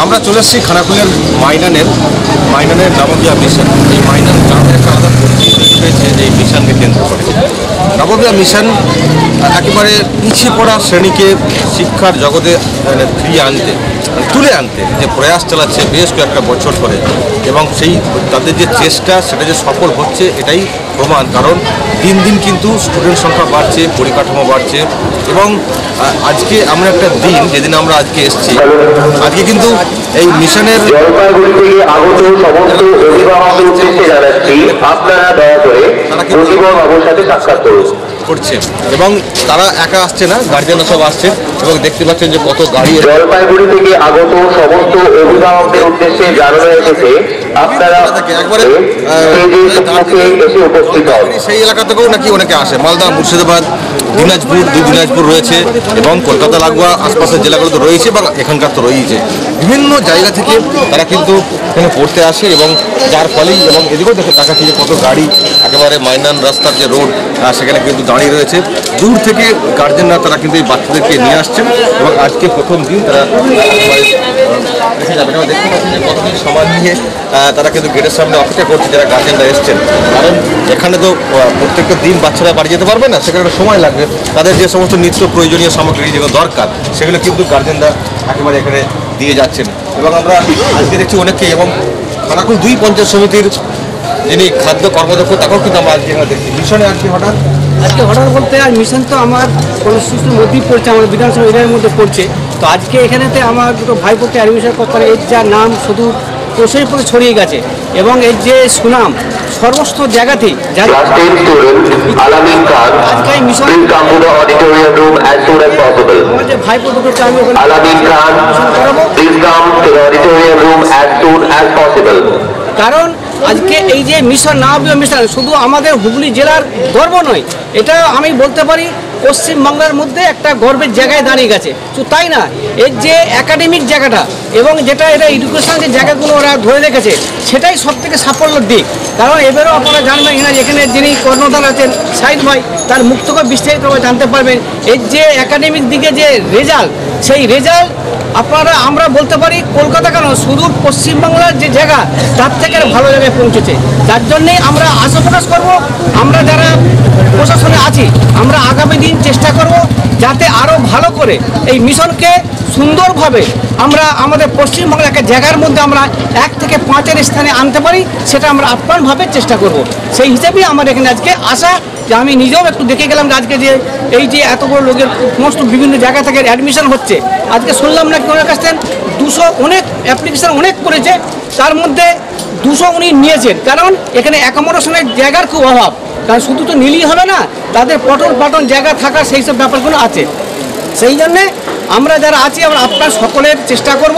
আমরা চলে এসেছি খানাকুলের মাইনানের নবোদয়া মিশন। এই মাইনান গ্রামের একটা আলাদা পরিচিতি হয়েছে যে এই মিশনকে কেন্দ্র করে। নবোদয়া মিশন একেবারে পিছিয়ে পড়া শ্রেণীকে শিক্ষার জগতে তুলে আনতে যে প্রয়াস চালাচ্ছে বেশ কয়েকটা বছর ধরে, এবং সেই তাদের যে চেষ্টা সেটা যে সফল হচ্ছে এটাই প্রমাণ। কারণ দিন দিন কিন্তু স্টুডেন্ট সংখ্যা বাড়ছে, পরিকাঠামো বাড়ছে, এবং আজকে আমরা একটা দিন যেদিন আমরা আজকে এসেছি, আজকে কিন্তু এই মিশনের জলপাইগুড়ি থেকে আগত সমস্ত অভিভাবকদের উদ্দেশ্যে জানাচ্ছি আপনারা দয়া করে অভিভাবকের সাথে সাক্ষাৎ করছে, এবং তারা একা আসছে না, গার্জিয়ানরা সব আসছে, এবং দেখতে পাচ্ছেন যে কত গাড়ি। জলপাইগুড়ি থেকে আগত সমস্ত অভিভাবকদের উদ্দেশ্যে জানানো এসেছে আপনারা একবারে এসে উপস্থিত হন। সেই এলাকা থেকেও নাকি অনেকে আসে, মালদা, মুর্শিদাবাদ, দিনাজপুর রয়েছে, এবং কলকাতা লাগোয়া আশপাশের জেলাগুলো তো রয়েছে, বা এখানকার তো রয়েছে। বিভিন্ন জায়গা থেকে তারা কিন্তু এখানে পড়তে আসে, এবং যার ফলেই, এবং এদিকেও দেখে দেখাচ্ছি যে কত গাড়ি একেবারে মাইনান রাস্তার যে রোড সেখানে কিন্তু দাঁড়িয়ে রয়েছে। দূর থেকে গার্জেনরা তারা কিন্তু এই বাচ্চাদেরকে নিয়ে আসছেন, এবং আজকে প্রথম দিন তারা দেখে যাবেন। এবং দেখতে পাচ্ছেন যে কতদিন সমান নিয়ে তারা কিন্তু গেটের সামনে অপেক্ষা করছে যারা গার্জেনরা এসছেন। কারণ এখানে তো প্রত্যেকটা দিন বাচ্চারা বাড়ি যেতে পারবে না, সেখানে একটা সময় লাগবে। তাদের যে সমস্ত নিত্য প্রয়োজনীয় সামগ্রী যেগুলো দরকার সেগুলো কিন্তু গার্জেনরা একেবারে এখানে দিয়ে যাচ্ছেন। এবং আমরা আজকে দেখছি অনেককে, এবং খানাকুল 2 পঞ্চায়েত সমিতির যিনি খাদ্য কর্মদক্ষ তাকেও কিন্তু আমরা আজকে এখানে দেখছি। মিশনে আজকে হঠাৎ বলতে আর মিশন তো আমার কনস্টিটিউশনের মধ্যেই পড়ছে, আমার বিধানসভা এরিয়ার মধ্যে পড়ছে। তো আজকে এখানেতে আমার দুটো ভাইপোকে অ্যাডমিশন করতে হবে। এর যা নাম শুধু প্রশাসন ছড়িয়ে গেছে, এবং এর যে সুনাম সমস্ত জায়গাতেই আজকে মিশন আমার যে ভাইপো দুটোকে আমি কারণ আজকে এই যে মিশন নবোদয়া মিশন শুধু আমাদের হুগলি জেলার গর্ব নয়, এটা আমি বলতে পারি পশ্চিমবাংলার মধ্যে একটা গর্বের জায়গায় দাঁড়িয়ে গেছে। তো তাই না, এর যে একাডেমিক জায়গাটা এবং যেটা এরা এডুকেশনাল যে জায়গাগুলো ওরা ধরে রেখেছে সেটাই সব থেকে সাফল্যের দিক। কারণ এবারেও আপনারা জানবেন এখানে যিনি কর্ণধার আছেন সাইদ ভাই, তার মুখ থেকে বিস্তারিতভাবে জানতে পারবেন। এর যে একাডেমিক দিকে যে রেজাল্ট, সেই রেজাল্ট আমরা বলতে পারি কলকাতা কেন সুদূর পশ্চিমবাংলার যে জায়গা তার থেকে ভালো জায়গায় পৌঁছেছে। তার জন্যেই আমরা আশা প্রকাশ করবো, আমরা যারা প্রশাসনে আছি আমরা আগামী দিন চেষ্টা করব যাতে আরও ভালো করে এই মিশনকে সুন্দরভাবে আমরা আমাদের পশ্চিমবাংলার একটা জায়গার মধ্যে আমরা 1 থেকে 5-এর স্থানে আনতে পারি, সেটা আমরা আপ্রাণভাবে চেষ্টা করব। সেই হিসাবেই আমার এখানে আজকে আসা, যে আমি নিজেও একটু দেখে গেলাম যে আজকে যে এই যে এত বড় লোকের সমস্ত বিভিন্ন জায়গা থেকে অ্যাডমিশন হচ্ছে। আজকে শুনলাম না কি ওনার কাছ থেকে 200 অনেক অ্যাপ্লিকেশন অনেক করেছে, তার মধ্যে 200 উনি নিয়েছেন। কারণ এখানে অ্যাকোমোডেশনের জায়গার খুব অভাব, কারণ শুধু তো নিলেই হবে না, তাদের পটন পাটন জায়গা থাকা সেই সব ব্যাপারগুলো আছে। সেই জন্যে আমরা যারা আছি আমরা আপনার সকলের চেষ্টা করব,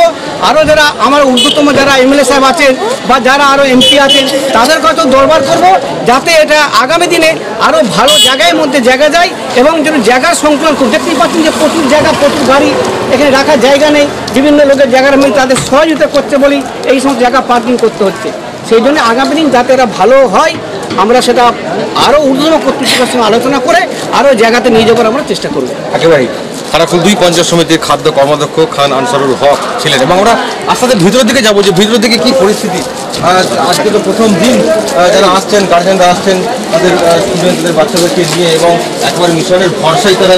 আরও যারা আমার ঊর্ধ্বতম যারা এমএলএ সাহেব আছেন বা যারা আরও এমপি আছেন তাদের কাছেও দরবার করব, যাতে এটা আগামী দিনে আরও ভালো জায়গায় মধ্যে জায়গা যায়, এবং যেন জায়গার সংকলন খুব দেখতেই পাচ্ছেন যে প্রচুর জায়গা, প্রচুর গাড়ি, এখানে রাখার জায়গা নেই। বিভিন্ন লোকের জায়গার মধ্যে তাদের সহযোগিতা করতে বলি এই সমস্ত জায়গা পার্কিং করতে হচ্ছে। সেই জন্য আগামী দিন যাতে এরা ভালো হয় আমরা সেটা আরও ঊর্ধ্বতন কর্তৃপক্ষের সঙ্গে আলোচনা করে আরও জায়গাতে নিয়ে যাওয়ার আমরা চেষ্টা করব। একেবারেই খানাকুল 2 পঞ্চায়েত সমিতির খাদ্য কর্মাধ্যক্ষ খান আনসারুল হক ছিলেন, এবং আমরা আস্তে ভিতরের দিকে যাবো যে ভিতরের দিকে কী পরিস্থিতি। আজকে তো প্রথম দিন, যারা আসছেন গার্জেনরা আসছেন তাদের স্টুডেন্টদের বাচ্চাদেরকে নিয়ে, এবং একেবারে মিশনের ভরসায় তারা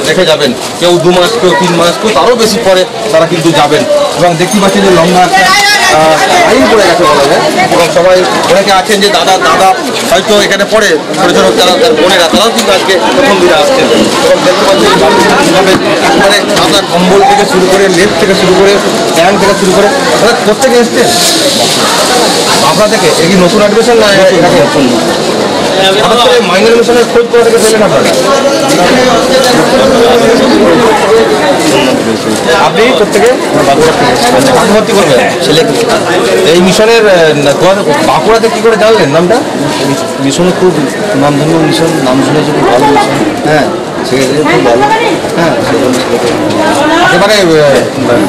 রেখে যাবেন। কেউ 2 মাস, কেউ 3 মাস, কেউ তারও বেশি পরে তারা কিন্তু যাবেন। এবং দেখতে পাচ্ছেন যে লম্বা একটা লাইন পড়ে গেছে বলা যায়, এবং সবাই অনেকে আছেন যে দাদা হয়তো এখানে পড়ে ছোটো ছোটো যারা তার বোনেরা, তারাও কিন্তু আজকে প্রথম দিনে আসছেন। এবং দেখতে পাচ্ছেন কীভাবে একেবারে সাদা কম্বল থেকে শুরু করে, লেপ থেকে শুরু করে, ট্যাঙ্ক থেকে শুরু করে, তারা কোথেকে এসছেন? বাঁকুড়া থেকে। এই কি নতুন অ্যাডমিশন না মাইনর মিশনের খোঁজ কোথা থেকে পেলেন আপনারা? আপনি কোথেকে? ভর্তি করবেন ছেলে এই মিশনের? বাঁকুড়াতে কী করে জানলেন নামটা? মিশনে খুব নামধন্য মিশন, নাম শুনেছি, খুব ভালো মিশন। হ্যাঁ, সেক্ষেত্রে খুব ভালো। হ্যাঁ, একেবারে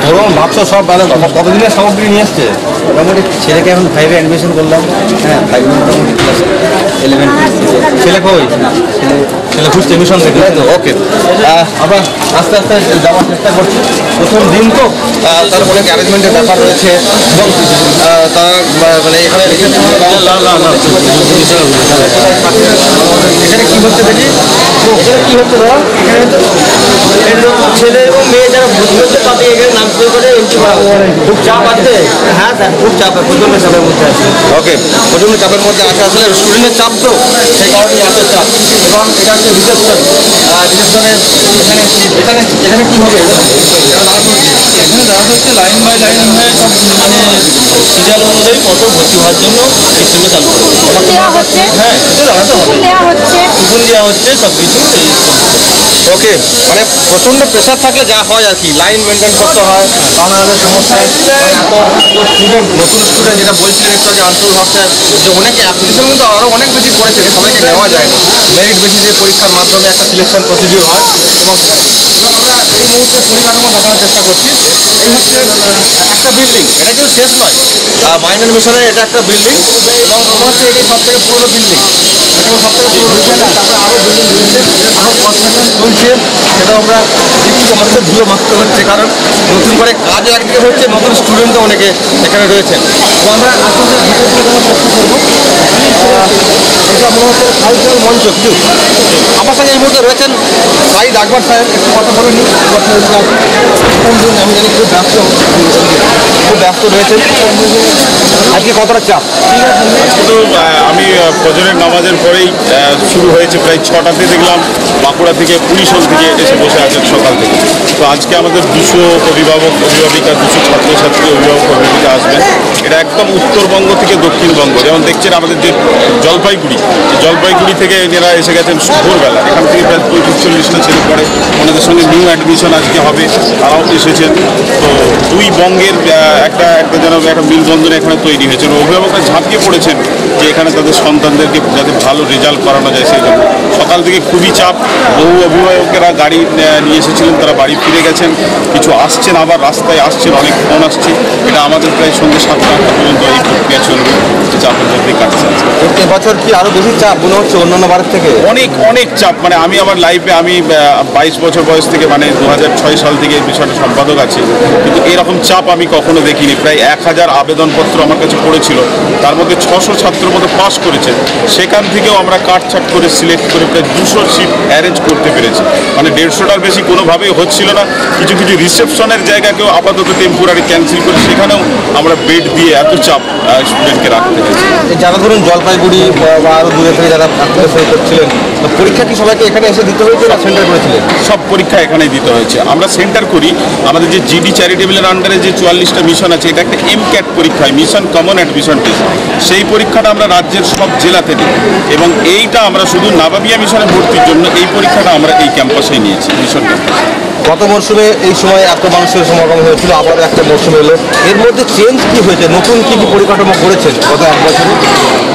ধরুন ভাবছো সব ভালো। কতদিনের সামগ্রী নিয়ে এসছে? মোটামুটি ছেলেকে এখন 5-এ অ্যাডমিশন করলাম। হ্যাঁ, 5 মোটামুটি ক্লাস 11। ছেলে কই? ছেলে ছেলে খুঁজছে মিশন থেকে, তাই তো? ওকে, আমরা আস্তে আস্তে যাওয়ার চেষ্টা করছি। প্রথম দিন তো তার অনেক অ্যারেঞ্জমেন্টের ব্যাপার রয়েছে এবং তারা মানে এখানে এখানে কি হচ্ছে দেখি, এখানে কি হচ্ছে দাদা? এখানে ছেলে এবং মেয়ে যারা ভর্তি হচ্ছে তাদের এখানে নাম করে এন্ট্রি করা খুব চাপ আছে। হ্যাঁ স্যার, খুব চাপ আছে, প্রচণ্ড চাপের মধ্যে আছে। ওকে, প্রচণ্ড চাপের মধ্যে আছে, আসলে স্টুডেন্টের চাপ তো সেই কারণে এত চাপ। এবং এটা হচ্ছে রিসেপশন, রিসেপশনের এখানে এখানে এখানে কী হবে? এখানে দাঁড়াতে হচ্ছে লাইন বাই লাইন হয়ে সব মানে সিরিয়াল অনুযায়ী কত ভর্তি হওয়ার জন্য সিস্টেমে চালু করে। দেওয়া হচ্ছে, হ্যাঁ, সেটা দাঁড়াতে হবে, দেওয়া হচ্ছে, কুপন দেওয়া হচ্ছে সব কিছু। ওকে, মানে প্রচণ্ড প্রেশার থাকলে যা হয় আর কি, লাইন মেনটেন করতে হয়, বাংলাদেশের সমস্যায় এত স্টুডেন্ট, নতুন স্টুডেন্ট যেটা বলছিলেন একটু আগে আনসুল হক স্যার, যে অনেকে অ্যাপ্লিকেশন কিন্তু আরও অনেক বেশি করেছে, সবাইকে নেওয়া যায় না, মেরিট বেসিসে পরীক্ষার মাধ্যমে একটা সিলেকশন প্রসিডিউর হয়। এবং আমরা এই মুহূর্তে পরিকাঠামো দেখানোর চেষ্টা করছি। এই হচ্ছে একটা বিল্ডিং, এটা কিন্তু শেষ নয়, মাইনর মিশনের এটা একটা বিল্ডিং এবং মনে হচ্ছে এটি সব থেকে পুরোনো বিল্ডিং, তারপরে আরও বিল্ডিং রয়েছে, আরও কনস্ট্রাকশন চলছে, সেটাও আমরা দেখছি। আমাদের ধুলো মারতে হচ্ছে কারণ নতুন করে কাজও একদিকে হচ্ছে, নতুন স্টুডেন্টও অনেকে এখানে রয়েছেন। তো আমরা আস্তে আস্তে ভিতরে চেষ্টা করবো। এটা মনে হচ্ছে কালচারাল মঞ্চ কিছু। আমার সঙ্গে এই মুহূর্তে রয়েছেন সাইদ আকবর সাহেব, একটু কথা বলে নিই। আমি জানি খুব ব্যস্ত রয়েছেন, আজকে কতটা চাপ? আজকে তো আমি ফজরের নামাজের পরেই শুরু হয়েছে, প্রায় 6টাতে দেখলাম বাঁকুড়া থেকে পুলিশন থেকে এসে বসে আছেন সকাল থেকে। তো আজকে আমাদের 200 অভিভাবক অভিভাবিকা, 200 ছাত্রছাত্রী অভিভাবক অভিভাবিকা আসবেন। এটা একদম উত্তরবঙ্গ থেকে দক্ষিণবঙ্গ, যেমন দেখছেন আমাদের যে জলপাইগুড়ি থেকে এরা এসে গেছেন ভোরবেলা, এখান থেকে প্রায় 45-40টা ছেলে পড়ে, ওনাদের সঙ্গে নিউ অ্যাডমিশন আজকে হবে, তারাও এসেছেন। তো দুই বঙ্গের একটা যেন একটা মিলবন্ধন এখানে তৈরি হয়েছে। অভিভাবকরা ঝাঁপিয়ে পড়েছেন যে এখানে তাদের সন্তানদেরকে যাতে ভালো রেজাল্ট করানো যায় সেই জন্য। সকাল থেকে খুবই চাপ, বহু অভিভাবকেরা গাড়ি নিয়ে এসেছিলেন, তারা বাড়ি ফিরে গেছেন, কিছু আসছেন, আবার রাস্তায় আসছেন, অনেক ফোন আসছে। এটা আমাদের প্রায় সন্ধ্যে 7টা-8টা পর্যন্ত এই প্রক্রিয়া চলবে, চাপের মধ্যেই কাটছে। এবছর কি আরও বেশি চাপ মনে হচ্ছে অন্যান্য বারের থেকে? অনেক চাপ, মানে আমি আমার লাইফে আমি 22 বছর বয়স থেকে, মানে 2006 সাল থেকে এই বিষয়টা সম্পাদক আছে, কিন্তু এরকম চাপ আমি কখনো দেখিনি। প্রায় 1000 আবেদনপত্র আমার কাছে পড়েছিল, তার মধ্যে 600 ছাত্রের মধ্যে পাস করেছে। সেখান থেকেও আমরা কাটছাট করে সিলেক্ট করে প্রায় 200 সিট অ্যারেঞ্জ করতে পেরেছি। মানে 150টার বেশি কোনোভাবেই হচ্ছিল না। কিছু রিসেপশনের জায়গাকেও আপাতত টেম্পোরারি ক্যান্সেল করে সেখানেও আমরা বেড দিয়ে এত চাপ স্টুডেন্টকে রাখতে হয়েছে। যারা ধরুন জলপাইগুড়ি বা আরও দূরে থেকে যারা অ্যাপ্লিকেশন করছিলেন, পরীক্ষা কি সবাইকে এখানে এসে দিতে হয়েছে না সেন্টার করেছিলেন? সব পরীক্ষা এখানেই দিতে হয়েছে। আমরা সেন্টার করি, আমাদের যে জিডি চ্যারিটেবলের আন্ডারে যে 44টা মিশন আছে, এটা একটা MCAT পরীক্ষা, মিশন কমন অ্যাডমিশন টেস্ট। সেই পরীক্ষাটা আমরা রাজ্যের সব জেলাতে দিই এবং এইটা আমরা শুধু নাবাবিয়া মিশনে ভর্তির জন্য এই পরীক্ষাটা আমরা এই ক্যাম্পাসেই নিয়েছি, মিশন ক্যাম্পাসে। গত মরশুমে এই সময় এত মানুষের সমাগম হয়েছিল, আবারও একটা মরশুম এলো, এর মধ্যে চেঞ্জ কি হয়েছে? নতুন কি পরিকাঠামো করেছেন গত 1 বছরে?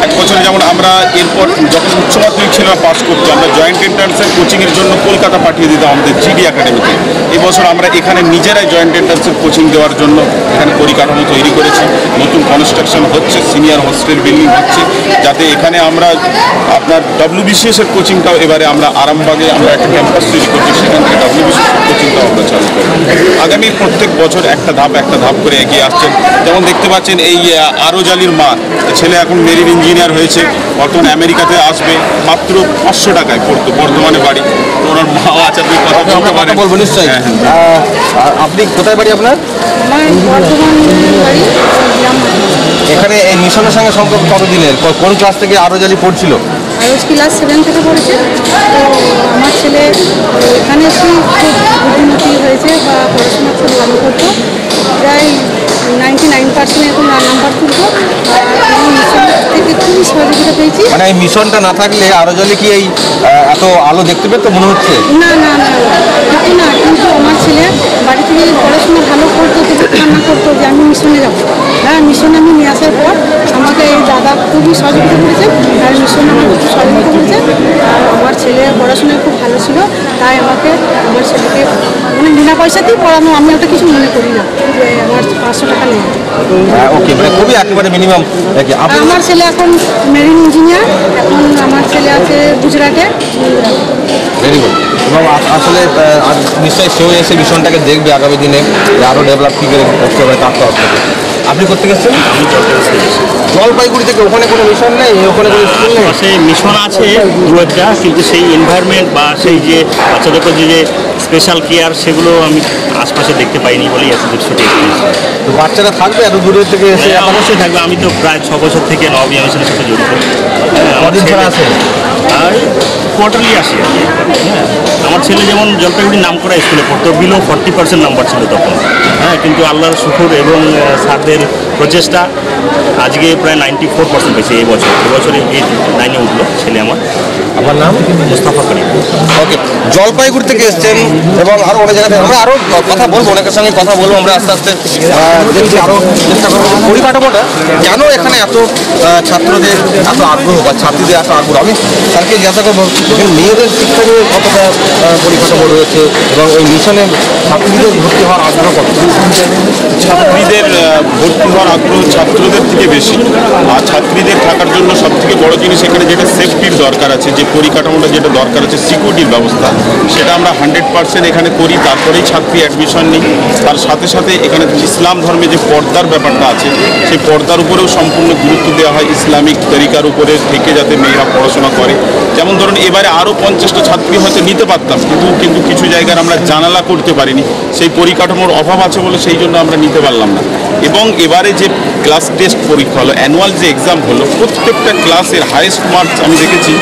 1 বছরে যেমন আমরা এরপর যখন উচ্চ মাধ্যমিক ছেলেরা পাস করতো, আমরা জয়েন্ট এন্ট্রান্সের কোচিংয়ের জন্য কলকাতা পাঠিয়ে দিতাম আমাদের জিডি একাডেমিতে। এবছর আমরা এখানে নিজেরাই জয়েন্ট এন্ট্রান্সের কোচিং দেওয়ার জন্য এখানে পরিকাঠামো তৈরি করেছি। নতুন কনস্ট্রাকশন হচ্ছে, সিনিয়র হোস্টেল বিল্ডিং হচ্ছে, যাতে এখানে আমরা আপনার WBCS এর কোচিংটাও এবারে আমরা আরামবাগে আমরা একটা ক্যাম্পাস তৈরি করছি, সেখান থেকে WBCS কোচিংটাও আমরা চালু করব। আগামী প্রত্যেক বছর একটা ধাপ করে এগিয়ে আসছেন। যেমন দেখতে পাচ্ছেন এই আরজ আলীর মা, ছেলে এখন মেরিন ইঞ্জিনিয়ার হয়েছে, বর্তমানে আমেরিকাতে আসবে, মাত্র 500 টাকায় পড়তো, বর্ধমানে বাড়ি। ওনার মাও আছে, আপনি কথা বলতে পারেন। বলবো নিশ্চয়ই। আপনি কোথায় বাড়ি আপনার? এখানে এই মিশনের সঙ্গে সম্পর্ক কতদিনের? কোন ক্লাস থেকে আরজ আলী পড়ছিল? আরজ ক্লাস 7 থেকে পড়েছে। তো আমার ছেলে এখানে এসে খুব বুদ্ধিমতী হয়েছে বা পড়াশোনা খুব ভালো করতো, প্রায় 99% এরকম নাম্বার তুলতো। আর মিশন থেকে খুবই সহযোগিতা পেয়েছি। মানে এই মিশনটা না থাকলে আরজ আলী কি এই এত আলো দেখতে পেতো মনে হচ্ছে? না, কিন্তু আমার ছেলে বাড়ি থেকে পড়াশোনা ভালো করতো, কিন্তু কান্না করতো যে আমি মিশনে যাবো। হ্যাঁ, মিশনে আমি নিয়ে আসার পর আমাকে এই দাদা খুবই সহযোগিতা করেছেন, আর মিশনে আমাকে খুব সহযোগিতা করেছেন। আর আমার ছেলে পড়াশোনায় খুব ভালো ছিল, তাই আমাকে আমার ছেলেকে মানে বিনা পয়সাতেই পড়ানো, আমি ওটা কিছু মনে করি না যে আমার 500 টাকা নেই। ওকে, মানে খুবই একেবারে মিনিমাম। আমার ছেলে এখন মেরিন ইঞ্জিনিয়ার, এখন আমার ছেলে আছে গুজরাটে। Very good. এবং আসলে নিশ্চয়ই সেও এসে মিশনটাকে দেখবে আগামী দিনে আরও ডেভেলপ কী করে করতে হবে তার তরফ থেকে। আপনি করতে গেছেন? আমি জলপাইগুড়ি থেকে ওখানে কোনো মিশন নেই, ওখানে কোনো স্কুল নেই? সেই মিশন আছে দু একটা, কিন্তু সেই এনভায়রনমেন্ট বা সেই যে বাচ্চাদের যে স্পেশাল কেয়ার সেগুলো আমি আশপাশে দেখতে পাইনি বলেই এতদূর ছুটে এসেছি। তো বাচ্চারা থাকবে এত দূরের থেকে এসে? অবশ্যই থাকবে। আমি তো প্রায় 6 বছর থেকে নবী মিশনের সাথে জড়িত। কদিন ছাড়া আছে? আর কোয়ার্টারলি আসে আর কি। হ্যাঁ, আমার ছেলে যেমন জলপাইগুড়ির নামকরা স্কুলে পড়তো, বিলো 40% নাম্বার ছিল তখন। হ্যাঁ, কিন্তু আল্লাহর শুকর এবং স্যারদের প্রচেষ্টা আজকে প্রায় 94% পেয়েছে এই বছরে 9-এ উঠলো ছেলে আমার। আমার নাম মুস্তাফা করিম। ওকে, জলপাইগুড়ি থেকে এসছেন এবং আরও অনেক জায়গায় আমরা আরও কথা বলবো, অনেকের সঙ্গে কথা বলবো। আমরা আস্তে আস্তে দেখছি আরও চেষ্টা করবো পরিকাঠামোটা কেন এখানে এত ছাত্রদের এত আগ্রহ বা ছাত্রীদের এত আগ্রহ। আমি স্যারকে জিজ্ঞাসা করবো এখানে মেয়েদের শিক্ষা নিয়ে কতটা পরিকাঠামো রয়েছে এবং এই মিশনে ছাত্রীদের ভর্তি হওয়ার আগ্রহ কত? ছাত্রীদের ভর্তি হওয়ার আগ্রহ ছাত্রদের থেকে বেশি। আর ছাত্রীদের থাকার জন্য সবথেকে বড় জিনিস এখানে যেটা সেফটির দরকার আছে, যে পরিকাঠামোটা যেটা দরকার আছে, সিকিউরিটির ব্যবস্থা, সেটা আমরা 100% এখানে করি। তারপরেই ছাত্রী অ্যাডমিশন নিই। তার সাথে সাথে এখানে ইসলাম ধর্মে যে পর্দার ব্যাপারটা আছে, সেই পর্দার উপরেও সম্পূর্ণ গুরুত্ব দেওয়া হয়, ইসলামিক তরিকার উপরে থেকে যাতে মেয়েরা পড়াশোনা করে। যেমন ধরুন এবারে আরও 50টা ছাত্রী হয়তো নিতে পারতাম, কিন্তু কিছু জায়গার আমরা জানালা করতে পারিনি, সেই পরিকাঠামোর অভাব আছে বলে সেই জন্য আমরা নিতে পারলাম না। এবং এবারে যে ক্লাস টেস্ট পরীক্ষা হলো, অ্যানুয়াল যে এক্সাম হলো, প্রত্যেকটা ক্লাসের হাইয়েস্ট মার্কস আমি দেখেছি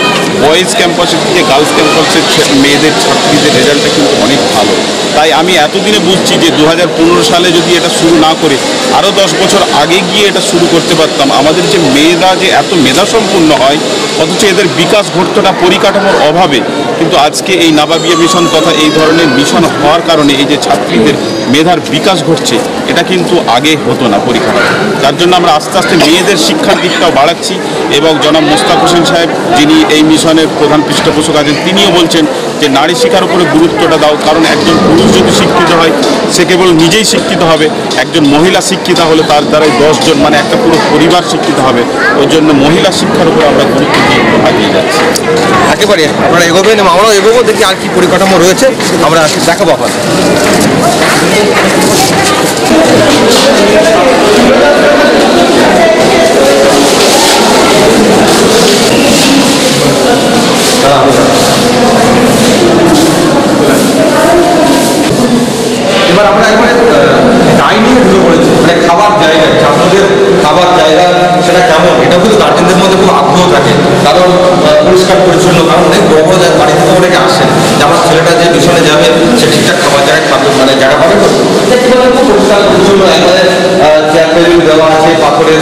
বয়েজ ক্যাম্পাসের থেকে গার্লস ক্যাম্পাসের মেয়েদের ছাত্রীদের রেজাল্টটা কিন্তু অনেক ভালো। তাই আমি এতদিনে বুঝছি যে 2015 সালে যদি এটা শুরু না করে আরও 10 বছর আগে গিয়ে এটা শুরু করতে পারতাম, আমাদের যে মেয়েরা যে এত মেধাসম্পন্ন হয় অথচ এদের বিকাশ ঘটতো না পরিকাঠামোর অভাবে। কিন্তু আজকে এই নাবাবিয়া মিশন তথা এই ধরনের মিশন হওয়ার কারণে এই যে ছাত্রীদের মেধার বিকাশ ঘটছে, এটা কিন্তু আগে হতো না পরিকাঠামো। তার জন্য আমরা আস্তে আস্তে মেয়েদের শিক্ষার দিকটাও বাড়াচ্ছি। এবং জনাব মোস্তাক হোসেন সাহেব, যিনি এই মিশনের প্রধান পৃষ্ঠপোষক আছেন, তিনিও বলছেন যে নারী শিক্ষার উপরে গুরুত্বটা দাও, কারণ একজন পুরুষ যদি শিক্ষিত হয় সে কেবল নিজেই শিক্ষিত হবে, একজন মহিলা শিক্ষিত হলে তার দ্বারাই 10 জন মানে একটা পুরো পরিবার শিক্ষিত হবে। ওই জন্য মহিলা শিক্ষার উপরে আমরা গুরুত্ব দিয়ে এগিয়ে যাচ্ছি। একেবারে আপনারা এগোবেন এবং আমরাও এগোবো, দেখি আর কি পরিকাঠামো রয়েছে আমরা দেখাবো আপনাদের। এবার আমরা এখানে ডাইনিংয়ে ঢুকে পড়েছি, মানে খাবার জায়গা, ছাত্রদের খাবার জায়গা সেটা কেমন, এটা কিন্তু গার্জেনদের মধ্যে খুব আগ্রহ থাকে। কারণ পরিষ্কার পরিচ্ছন্ন, কারণ অনেক বড় বড় বাড়ি থেকে অনেকে আসেন যে আমার ছেলেটা যে মিশনে যাবে সে ঠিকঠাক খাবার জায়গায় খাবে, মানে জায়গা পাবে তো সেখানে খুব পরিষ্কার পরিচ্ছন্ন। একবারে চেয়ার টেবিল দেওয়া আছে, পাথরের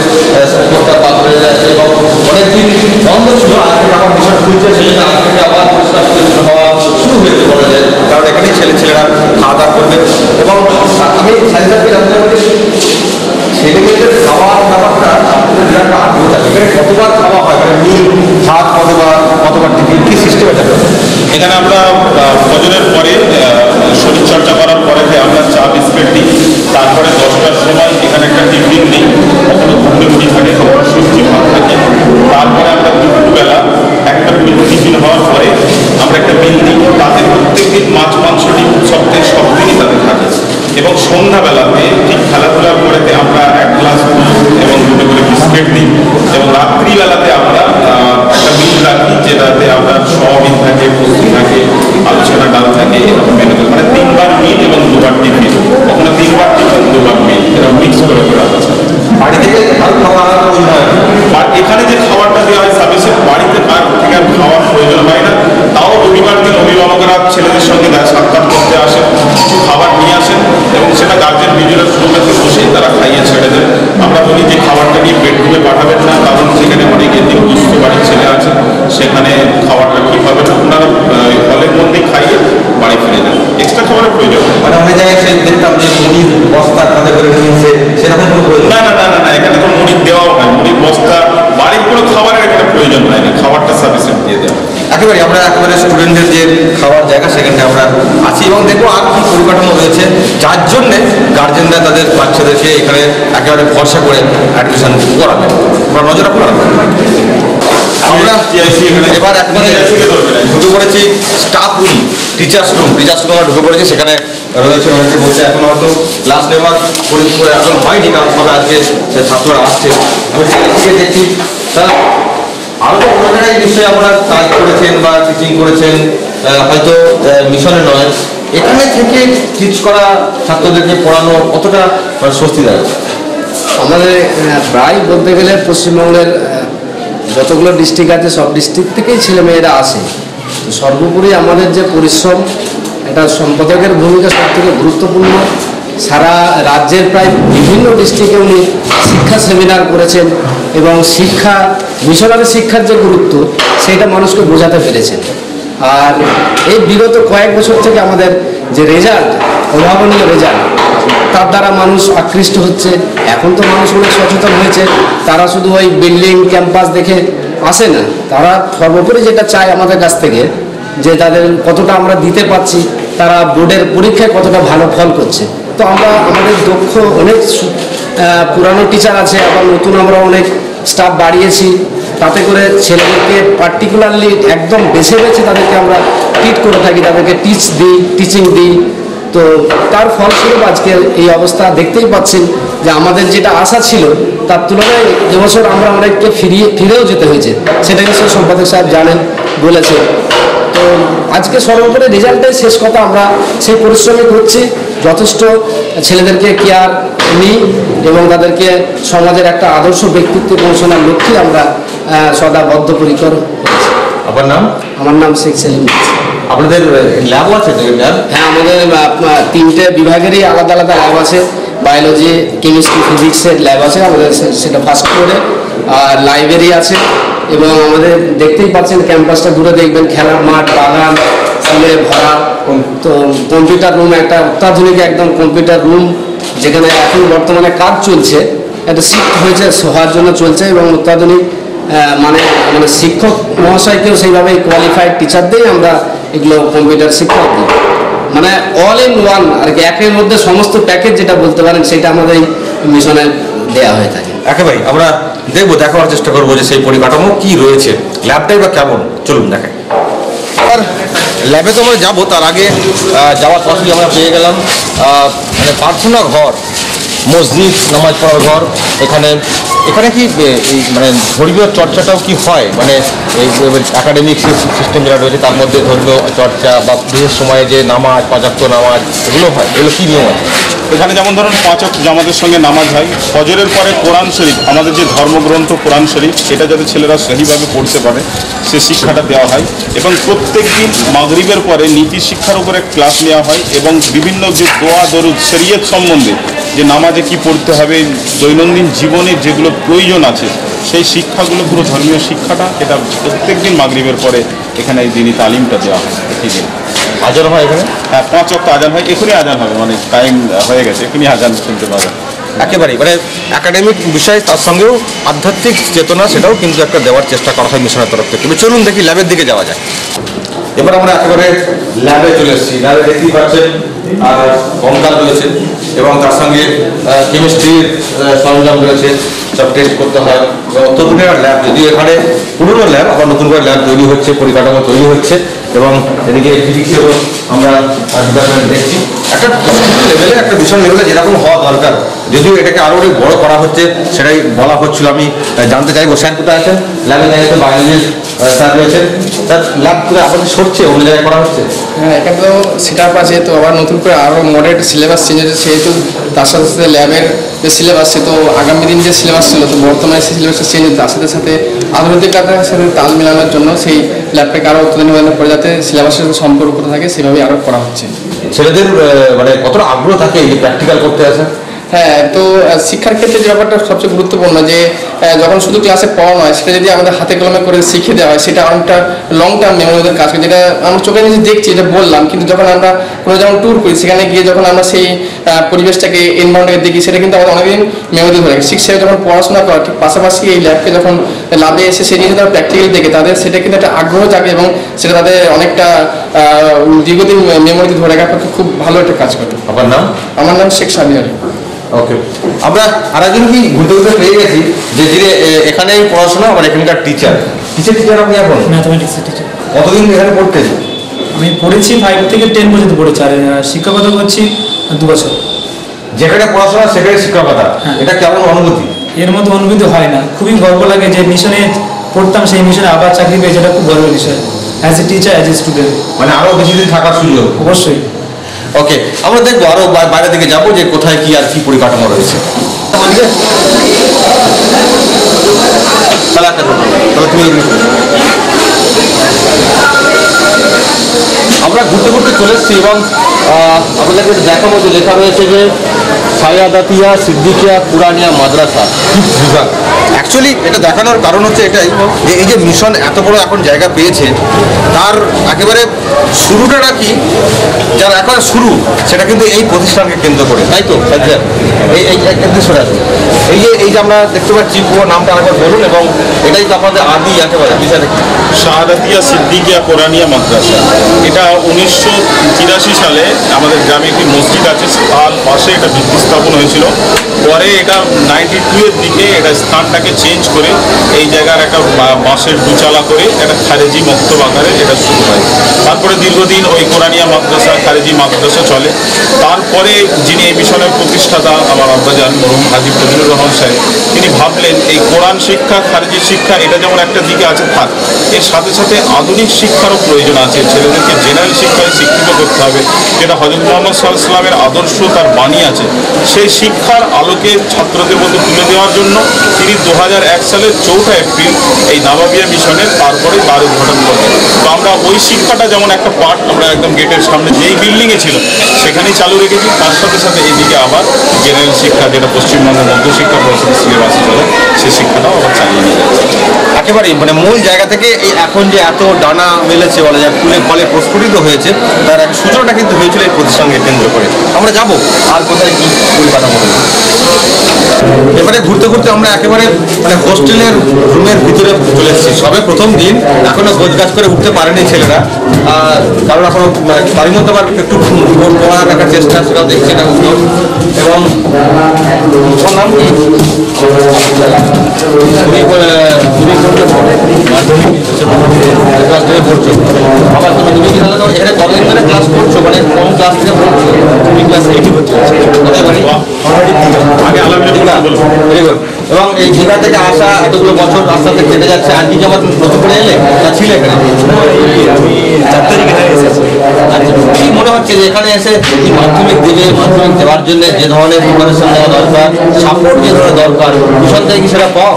পাথরের আছে এবং অনেকদিন বন্ধ ছিল, আজ থেকে আমার মিশন খুলছে, সেখানে আজ থেকে আবার পরিষ্কার পরিচ্ছন্ন হওয়া শুরু হয়েছে বলা যায়। কারণ এখানেই ছেলেরা খাওয়া দাওয়া করবে। এবং আমি সাইন্সকে জানতে পারি ছেলেমেয়েদের খাওয়ার ব্যাপারটা আপনাদের বিরাট আগ্রহ থাকে। এখানে কতবার খাওয়া হয়, মানে মিল ভাত কতবার টিফিন, কী সিস্টেম এটা? এখানে আমরা ফজরের পরে শরীরচর্চা করার পরে আমরা চা বিস্কুট দিই। তারপরে 10টার সময় এখানে একটা টিফিন দিই, কখনো ঘুগনি মুড়ি থাকে, কখনো সবজি ভাত থাকে। তারপরে আমরা দুপুরবেলা একটা টিফিন হওয়ার পরে আমরা একটা মিল দিই, তাতে প্রত্যেকদিন মাছ মাংস ডিম সপ্তাহে সব দিনই তাদের থাকে। এবং সন্ধ্যাবেলাতে ঠিক খেলাধুলার পরেতে আমরা 1 গ্লাস দুধ এবং 2টো করে বিস্কুট দিই। এবং রাত্রিবেলাতে আমরা একটা মিল রাখি, যেটাতে আমরা সয়াবিন থাকে, পোস্ত থাকে, আলোচনা ডাল থাকে, এরকম মেনু, মানে 3বার মিল এবং 2বার টিফিন, কখনো 3বার টিফিন 2বার মিল, এরকম মিক্স করে রাখা যায়। বাড়ি থেকে আর এখানে যে খাবারটা দেওয়া হয় সার্ভিসের, বাড়িতে আর থেকে আর খাওয়ার প্রয়োজন হয় না। তাও রবিবার দিন অভিভাবকরা ছেলেদের সঙ্গে সাক্ষাৎ করতে আসেন, কিছু খাবার নিয়ে আসেন এবং সেটা গার্জেন ভিজুয়াল রুমেতে বসেই তারা খাইয়ে ছেড়ে দেন। আমরা বলি যে খাবারটা নিয়ে বেডরুমে পাঠাবেন না, কারণ সেখানে অনেকে দুস্থ বাড়ির ছেলে আছে, সেখানে খাবারটা কী পাবে না, ওনারা হলের মধ্যেই খাইয়ে বাড়ি ফিরে যান, এক্সট্রা খাবারের প্রয়োজন। মানে অনেক জায়গায় সে দেখতাম যে মুড়ির বস্তা কাঁধে করে নিয়েছে, সেরকম কোনো প্রয়োজন না, এখানে তো মুড়ি দেওয়াও হয়, মুড়ির বস্তা, বাড়ির কোনো খাবারের একটা প্রয়োজন হয় না, খাবারটা সার্ভিসে দিয়ে দেওয়া। একেবারে আমরা একেবারে স্টুডেন্টদের যে খাওয়ার জায়গা সেখানে আমরা আছি এবং দেখবো আর কি পরিকাঠামো রয়েছে, যার জন্যে গার্জেনরা তাদের বাচ্চাদেরকে এখানে একেবারে ভরসা করে অ্যাডমিশন করাবে। আমরা নজর রাখবো। আমরা এবার একবারে ঢুকে পড়েছি স্টাফ রুম, টিচার্স রুম আমরা ঢুকে পড়েছি। সেখানে রয়েছে অনেকে বলছে এখন হয়তো ক্লাস নেওয়ার পরিস্থিতি এখন হয়নি, কারণ তবে আজকে ছাত্ররা আসছে। আমি সেদিকে দেখছি স্যার আরও তো অন্য জায়গায় নিশ্চয়ই আপনারা কাজ করেছেন বা টিচিং করেছেন, হয়তো মিশনে নয়, এখানে থেকে টিচ করা ছাত্রদেরকে পড়ানো কতটা স্বস্তিদায়ক? আমাদের প্রায় বলতে গেলে পশ্চিমবঙ্গের যতগুলো ডিস্ট্রিক্ট আছে সব ডিস্ট্রিক্ট থেকেই ছেলেমেয়েরা আসে। তো সর্বোপরি আমাদের যে পরিশ্রম, এটা সম্পাদকের ভূমিকা সবথেকে গুরুত্বপূর্ণ। সারা রাজ্যের প্রায় বিভিন্ন ডিস্ট্রিক্টে উনি শিক্ষা সেমিনার করেছেন এবং মিশনারি শিক্ষার যে গুরুত্ব সেটা মানুষকে বোঝাতে পেরেছেন। আর এই বিগত কয়েক বছর থেকে আমাদের যে রেজাল্ট, অভাবনীয় রেজাল্ট, তার দ্বারা মানুষ আকৃষ্ট হচ্ছে। এখন তো মানুষ অনেক সচেতন হয়েছে, তারা শুধু ওই বিল্ডিং ক্যাম্পাস দেখে আসে না, তারা সর্বোপরি যেটা চায় আমাদের কাছ থেকে যে তাদের কতটা আমরা দিতে পারছি, তারা বোর্ডের পরীক্ষায় কতটা ভালো ফল করছে। তো আমরা আমাদের দক্ষ অনেক পুরানো টিচার আছে, আবার নতুন আমরা অনেক স্টাফ বাড়িয়েছি, তাতে করে ছেলেদেরকে পার্টিকুলারলি একদম বেছে বেছে তাদেরকে আমরা ট্রিট করে থাকি, তাদেরকে টিচিং দিই। তো তার ফলস্বরূপ আজকে এই অবস্থা দেখতেই পাচ্ছেন যে আমাদের যেটা আশা ছিল তার তুলনায় এবছর আমরা অনেককে ফিরেও যেতে হয়েছে, সেটা নিশ্চয়ই সম্পাদক সাহেব জানেন, বলেছে। তো আজকে সর্বোপরি রেজাল্টের শেষ কথা, আমরা সেই পরিশ্রমই করছি, যথেষ্ট ছেলেদেরকে কেয়ার নিই এবং তাদেরকে সমাজের একটা আদর্শ ব্যক্তিত্বে পৌঁছানোর লক্ষ্যে আমরা সদা বদ্ধপরিকর হয়েছি। আপনার নাম? আমার নাম শেখ সেলিম। আপনাদের ল্যাবও আছে? হ্যাঁ, আমাদের 3টে বিভাগেরই আলাদা আলাদা ল্যাব আছে। বায়োলজি, কেমিস্ট্রি, ফিজিক্সের ল্যাব আছে আমাদের, সেটা ফার্স্ট ফ্লোরে। আর লাইব্রেরি আছে এবং আমাদের দেখতেই পাচ্ছেন ক্যাম্পাসটা দূরে দেখবেন, খেলার মাঠ, বাগান, ফুলে ভরা। তো কম্পিউটার রুম, একটা অত্যাধুনিক একদম কম্পিউটার রুম, যেখানে এখন বর্তমানে কাজ চলছে, একটা শিফট হয়েছে হওয়ার জন্য চলছে এবং অত্যাধুনিক মানে শিক্ষক মহাশয়কেও সেইভাবে কোয়ালিফাইড টিচারদেরই আমরা এগুলো কম্পিউটার শিক্ষক দিই। মানে অল ইন ওয়ান আর কি, একের মধ্যে সমস্ত প্যাকেজ যেটা বলতে পারেন সেটা আমাদের এই মিশনে দেওয়া হয়ে থাকে। একেবারে আমরা দেখার চেষ্টা করবো যে সেই পরিকাঠামো কি রয়েছে, ল্যাবটাই বা কেমন, চলুন দেখাই। আর ল্যাবে তো আমরা যাবো, তার আগে যাওয়ার পথে আমরা পেয়ে গেলাম মানে প্রার্থনা ঘর, মসজিদ, নামাজ পড়ার ঘর। এখানে কি এই মানে ধর্মীয় চর্চাটাও কি হয়? মানে এই একাডেমিক সিস্টেম যেটা রয়েছে তার মধ্যে ধর্মীয় চর্চা বা বিশেষ সময়ে যে নামাজ, 5 ওয়াক্ত নামাজ, এগুলো হয়, এগুলো কী নিয়ম আছে? এখানে যেমন ধরুন 5 ওয়াক্ত জামাতের সঙ্গে নামাজ হয়। ফজরের পরে কোরআন শরীফ, আমাদের যে ধর্মগ্রন্থ কোরআন শরীফ, এটা যাতে ছেলেরা সহিভাবে পড়তে পারে সে শিক্ষাটা দেওয়া হয়। এবং প্রত্যেক দিন মাগরিবের পরে নীতি শিক্ষার উপরে ক্লাস নেওয়া হয় এবং বিভিন্ন যে দোয়া দরুদ শরীয়ত সম্বন্ধে, যে নামাজে কি পড়তে হবে, দৈনন্দিন জীবনে যেগুলো প্রয়োজন আছে সেই শিক্ষাগুলো, পুরো ধর্মীয় শিক্ষাটা, এটা প্রত্যেক দিন মাগরিবের পরে এখানে এই দিনই তালিমটা দেওয়া হয়। ঠিক আছে, আজান হয় এখানে? হ্যাঁ, 5 ওয়াক্ত আজান হয়। এখনই আজান হবে, মানে টাইম হয়ে গেছে, এখনই আজান শুনতে পাবেন। একেবারেই মানে একাডেমিক বিষয়, তার সঙ্গেও আধ্যাত্মিক চেতনা, সেটাও কিন্তু একটা দেওয়ার চেষ্টা করা হয় মিশনের তরফ থেকে। চলুন দেখি ল্যাবের দিকে যাওয়া যায়। এবার আমরা একেবারে ল্যাবে চলে এসেছি। ল্যাবে দেখতেই পাচ্ছেন কঙ্কাল রয়েছে এবং তার সঙ্গে কেমিস্ট্রির সরঞ্জাম রয়েছে, সব টেস্ট করতে হয়। অত্যন্ত ল্যাব, যদিও এখানে পুরনো ল্যাব, আবার নতুন করে ল্যাব তৈরি হচ্ছে, পরিকাঠামো তৈরি হচ্ছে এবং এদিকে ফিজিক্সেরও আমরা ডিপার্টমেন্ট দেখছি। একটা লেভেলে, একটা ভীষণ লেভেলে যেরকম হওয়া দরকার, যদিও এটাকে আরও অনেক বড় করা হচ্ছে, সেটাই বলা হচ্ছিল। আমি জানতে চাইবো স্যার কোথায় আছেন? ল্যাবে দাঁড়িয়ে বায়োলজির স্যার রয়েছেন। স্যার ল্যাব করে আপনাদের সরছে, অন্য জায়গায় করা হচ্ছে? হ্যাঁ, এখানে তো সেট আপ আছে, তো আবার নতুন করে আরও মডেল সিলেবাস চেঞ্জ হচ্ছে, সেহেতু তার সাথে সাথে ল্যাবের যে সিলেবাস, সে তো আগামী দিন যে সিলেবাস ছিল, তো বর্তমানে সেই সিলেবাসটা চেঞ্জ হচ্ছে, তার সাথে সাথে আধুনিকতার সাথে তাল মেলানোর জন্য সেই ল্যাবটাকে আরও অত্যাধুনিক করে যাতে সিলেবাসের সাথে সম্পর্ক থাকে, সেভাবে আরও করা হচ্ছে। ছেলেদের মানে কতটা আগ্রহ থাকে এই প্র্যাকটিক্যাল করতে আসে? হ্যাঁ, তো শিক্ষার ক্ষেত্রে যে ব্যাপারটা সবচেয়ে গুরুত্বপূর্ণ, যে যখন শুধু ক্লাসে পড়ানো হয়, সেটা যদি আমাদের হাতে কলমে করে শিখে দেওয়া হয়, সেটা অনেকটা লং টার্ম মেমোরিদের কাজ করে। যেটা আমরা চোখে নিজে দেখছি, এটা বললাম, কিন্তু যখন আমরা কোনো যেমন ট্যুর করি, সেখানে গিয়ে যখন আমরা সেই পরিবেশটাকে, এনভায়রনমেন্টকে দেখি, সেটা কিন্তু আমাদের অনেকদিন মেমোরি ধরে রাখে। শিক্ষা যখন পড়াশোনা করা, ঠিক পাশাপাশি এই ল্যাবকে যখন ল্যাবে এসে সেই জিনিস তারা প্র্যাকটিক্যালি দেখে, তাদের সেটা কিন্তু একটা আগ্রহ জাগে এবং সেটা তাদের অনেকটা দীর্ঘদিন মেমোরিতে ধরে রাখার পক্ষে খুব ভালো একটা কাজ করে। আপনার নাম? আমার নাম শেখ সাবিয়ার। ওকে, আমরা আরেকজন কি ঘুরতে ঘুরতে পেয়ে গেছি যে যিনি এখানেই পড়াশোনা, আমার এখানকার টিচার। কিসের টিচার আপনি এখন? ম্যাথমেটিক্সের টিচার। কতদিন এখানে পড়তেন? আমি পড়েছি 5 থেকে 10 পর্যন্ত পড়েছি, আর শিক্ষকতা করছি 2 বছর। যেখানে পড়াশোনা সেখানে শিক্ষকতা, এটা কেমন অনুভূতি? এর মতো অনুভূতি হয় না, খুবই গর্ব লাগে যে মিশনে পড়তাম, সেই মিশনে আবার চাকরি পেয়েছে, এটা খুব গর্বের বিষয় as a teacher, as a student. মানে আরও বেশি দিন থাকার সুযোগ? অবশ্যই। ওকে, আমরা দেখবো আরও বাইরে থেকে যাবো যে কোথায় কি আর কি পরিকাঠামো রয়েছে। তাহলে তুমি আমরা ঘুরতে ঘুরতে চলে এসেছি এবং আপনাদেরকে দেখাবো যে লেখা রয়েছে যে সায়াদাতিয়া সিদ্দিকিয়া কুরানিয়া মাদ্রাসা বিভাগ। অ্যাকচুয়ালি এটা দেখানোর কারণ হচ্ছে এটাই যে এই যে মিশন এত বড় এখন জায়গা পেয়েছে, তার একেবারে শুরুটা নাকি যার এখন শুরু সেটা কিন্তু এই প্রতিষ্ঠানকে কেন্দ্র করে, তাই তো? এই এই যে আমরা দেখতে পাচ্ছি পুরো নামটা আরেকবার বলুন, এবং এটাই তো আপনাদের আদি একেবারে বিষয়টা কি? শাহাদাতিয়া সিদ্দিকিয়া কোরআনিয়া মাদ্রাসা। এটা 1983 সালে আমাদের গ্রামে একটি মসজিদ আছে, তার পাশে এটা ভিত্তি স্থাপন হয়েছিল। পরে এটা 92 এর দিকে এটা স্থানটাকে চেঞ্জ করে এই জায়গার একটা বাঁশের দুচালা করে একটা খারেজি মক্তব আকারে এটা শুরু হয়। তারপরে দীর্ঘদিন ওই কোরআনিয়া মাদ্রাসা খারেজি মাদ্রাসা চলে। তারপরে যিনি এই মিশনের প্রতিষ্ঠাতা আমার আব্বাজান মরহুম হাজী ফজলুর রহমান সাহেব, তিনি ভাবলেন এই কোরআন শিক্ষা খারেজি শিক্ষা এটা যেমন একটা দিকে আছে থাক, এর সাথে সাথে আধুনিক শিক্ষারও প্রয়োজন আছে। ছেলেদেরকে জেনারেল শিক্ষায় শিক্ষিত করতে হবে, যেটা হযরত মুহাম্মদ সাল্লাল্লাহু আলাইহি ওয়াসাল্লামের আদর্শ, তার বাণী আছে। সেই শিক্ষার আলোকে ছাত্রদের মধ্যে তুলে দেওয়ার জন্য তিনি 2001 সালের 4 এপ্রিল এই নাবাবিয়া মিশনের তারপরে তার উদ্ঘাটন করেন। তো আমরা ওই শিক্ষাটা যেমন একটা পার্ট আমরা একদম গেটের সামনে যেই বিল্ডিংয়ে ছিল সেখানেই চালু রেখেছি, তার সাথে সাথে এইদিকে আবার জেনারেল শিক্ষা যেটা পশ্চিমবঙ্গের মধ্যশিক্ষা পরিষদের সিলেবাসে চলে সেই শিক্ষাটাও আবার চালিয়ে নিয়ে যাচ্ছে। একেবারেই মানে মূল জায়গা থেকে এই এখন যে এত ডানা মেলেছে বলা যায়, ফুলে ফলে প্রস্ফুটিত হয়েছে, তার এক সূচনাটা কিন্তু হয়েছিল এই প্রতিষ্ঠানকে কেন্দ্র করে। আমরা যাব আর কোথায় কি পরিকাঠামো রয়েছে। এবারে ঘুরতে ঘুরতে আমরা একেবারে মানে হোস্টেলের রুমের ভিতরে চলে এসেছি। সবে প্রথম দিন, এখনো গোছগাছ করে উঠতে পারেনি ছেলেরা, কারণ এখনো তারই মধ্যে আবার একটু পড়া রাখার চেষ্টা, সেটাও দেখছি এটা উদ্যোগ। এবং তোমার নাম কি? আবার তুমি এখানে কতদিন ধরে ক্লাস করছো, মানে কোন ক্লাস থেকে পড়ছো? তুমি ক্লাস 8 হচ্ছে। এবং এই দীঘা থেকে আসা এতগুলো বছর রাস্তাতে কেটে যাচ্ছে, আর কি জমা নতুন করে এলে না ছিল এখানে? আমি 4 তারিখ এখানে এসেছি। আচ্ছা, কি মনে হচ্ছে যে এখানে এসে মাধ্যমিক দেবে, মাধ্যমিক দেওয়ার জন্য যে ধরনের প্রিপারেশন নেওয়া দরকার, সাপোর্ট যে ধরনের দরকার, মিশন থেকে কি সেটা পাও?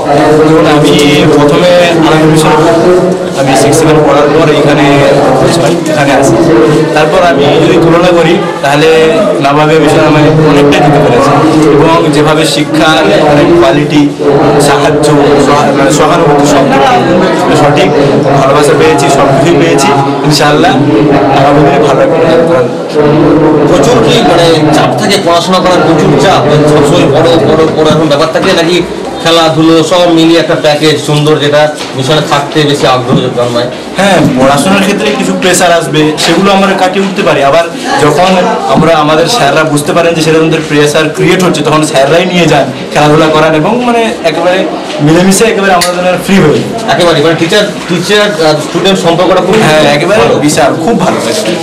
আমি প্রথমে আলাদা মিশনে আমি 6-7 পড়ার পর এখানে আসি। তারপর আমি যদি তুলনা করি তাহলে নাবাবিয়া মিশন আমায় অনেকটাই দিতে পেরেছে, এবং যেভাবে শিক্ষা কোয়ালিটি, সাহায্য, মানে সহানুভূতি সব সঠিক ভালোবাসা পেয়েছি, সব কিছুই পেয়েছি। ইনশাআল্লাহ আগামী দিনে ভালো একটা। প্রচুর কি মানে চাপ থাকে, পড়াশোনা করার প্রচুর চাপ, সবসময় বড় বড় বড় এখন ব্যাপার থাকে, নাকি খেলাধুলো সব মিলিয়ে একটা প্যাকেজ সুন্দর যেটা মিশনে থাকতে বেশি আগ্রহ জন্মায়? হ্যাঁ, পড়াশোনার ক্ষেত্রে কিছু প্রেশার আসবে, সেগুলো আমরা কাটিয়ে উঠতে পারি। আবার যখন আমাদের স্যাররা বুঝতে পারেন যে সেটা আমাদের প্রেশার ক্রিয়েট হচ্ছে, তখন স্যাররাই নিয়ে যান খেলাধুলা করান, এবং মানে একেবারে মিলেমিশে একেবারে আমাদের ফ্রি হয়ে যায়। একেবারে মানে টিচার স্টুডেন্ট সম্পর্কটা খুব, হ্যাঁ একেবারে বিশাল, খুব ভালো লাগে।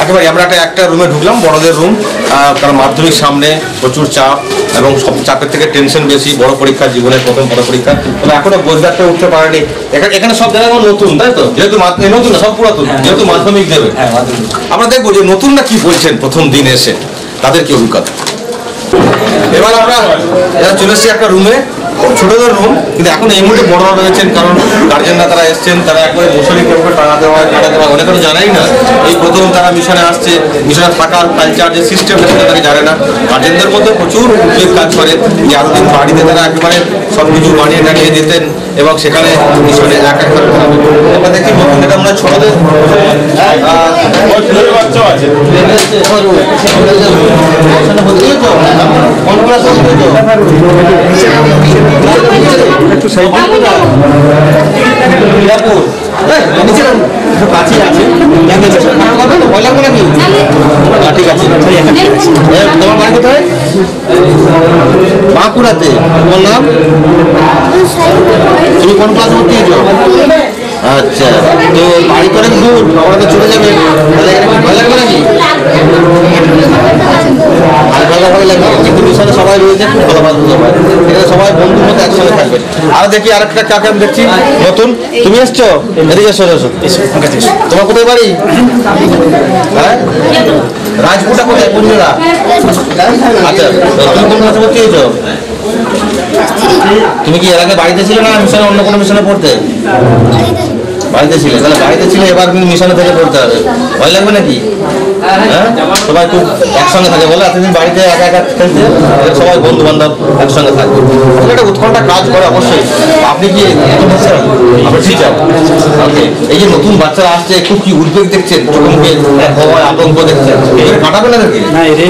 একেবারে আমরা একটা রুমে ঢুকলাম, বড়দের রুম, কারণ মাধ্যমিক সামনে, প্রচুর চাপ, এবং সব চাপের থেকে টেনশন বেশি, বড় পরীক্ষা, জীবনের প্রথম বড় পরীক্ষা। তবে এখনো বোঝাতে উঠতে পারেনি। এখানে সব জায়গায় নতুন, তাই তো? যেহেতু নতুন না, সব পুরাতন, যেহেতু মাধ্যমিক দেবে। আমরা দেখবো যে নতুনরা কি বলছেন প্রথম দিন এসে, তাদের কি অভিজ্ঞতা। এবার আমরা চলে এসেছি একটা রুমে, খুব ছোটদের রুম, কিন্তু এখন এই মুহূর্তে বড়রা রয়েছেন, কারণ গার্জেনরা তারা এসছেন, তারা একবারে মশারি কেউ টানা দেওয়া অনেকেরও জানাই না, এই প্রথম তারা মিশনে আসছে, মিশনে থাকার কালচার যে সিস্টেম সেটা তাকে জানে না। গার্জেনদের মধ্যে প্রচুর উদ্বেগ কাজ করে যে এতদিন বাড়িতে তারা একেবারে সব কিছু বানিয়ে টানিয়ে দিতেন, এবং সেখানে মিশনে এক থাকতে হবে। আমরা দেখি নতুন, এটা আমরা ছোটদের বাচ্চাও আছে। ঠিক আছে, তোমার বাড়ি কোথায়? বাঁকুড়াতে। তোমার নাম? তুমি কোন ক্লাস ভর্তি হয়েছো? আচ্ছা, তো বাড়ি তো অনেক দূর, আমরা তো চলে যাবে, তাহলে এখানে ভয় লাগবে নাকি? হালকা ভাবে লাগবে, কিন্তু মিশনে সবাই রয়েছে, খুব ভালো ভালো সবাই, এখানে সবাই বন্ধুর মতো একসঙ্গে থাকবে। আর দেখি আরেকটা কাকে আমি দেখছি নতুন, তুমি এসছো? এদিকে এসো, এসো। তোমার কোথায় বাড়ি? হ্যাঁ, রাজপুরটা কোথায়? পুরুলিয়া। আচ্ছা, তুমি কোন ক্লাসে ভর্তি হয়েছো? তুমি কি এর আগে বাড়িতে ছিলে না মিশনে, অন্য কোনো মিশনে পড়তে? বাড়িতে ছিলে, তাহলে বাড়িতে ছিলে, এবার কিন্তু মিশনে থেকে পড়তে হবে। ভয় লাগবে নাকি? হ্যাঁ, সবাই খুব একসঙ্গে থাকে বলে, এতদিন বাড়িতে একা একা খেলতে, সবাই বন্ধু বান্ধব একসঙ্গে থাকবে, একটা উৎকণ্ঠা কাজ করে অবশ্যই। আপনি কি আপনি টিচার? ওকে, এই যে নতুন বাচ্চারা আসছে, খুব কি উদ্বেগ দেখছেন, চোখে মুখে ভয় আতঙ্ক দেখছেন, কাটাবে না নাকি? না, এর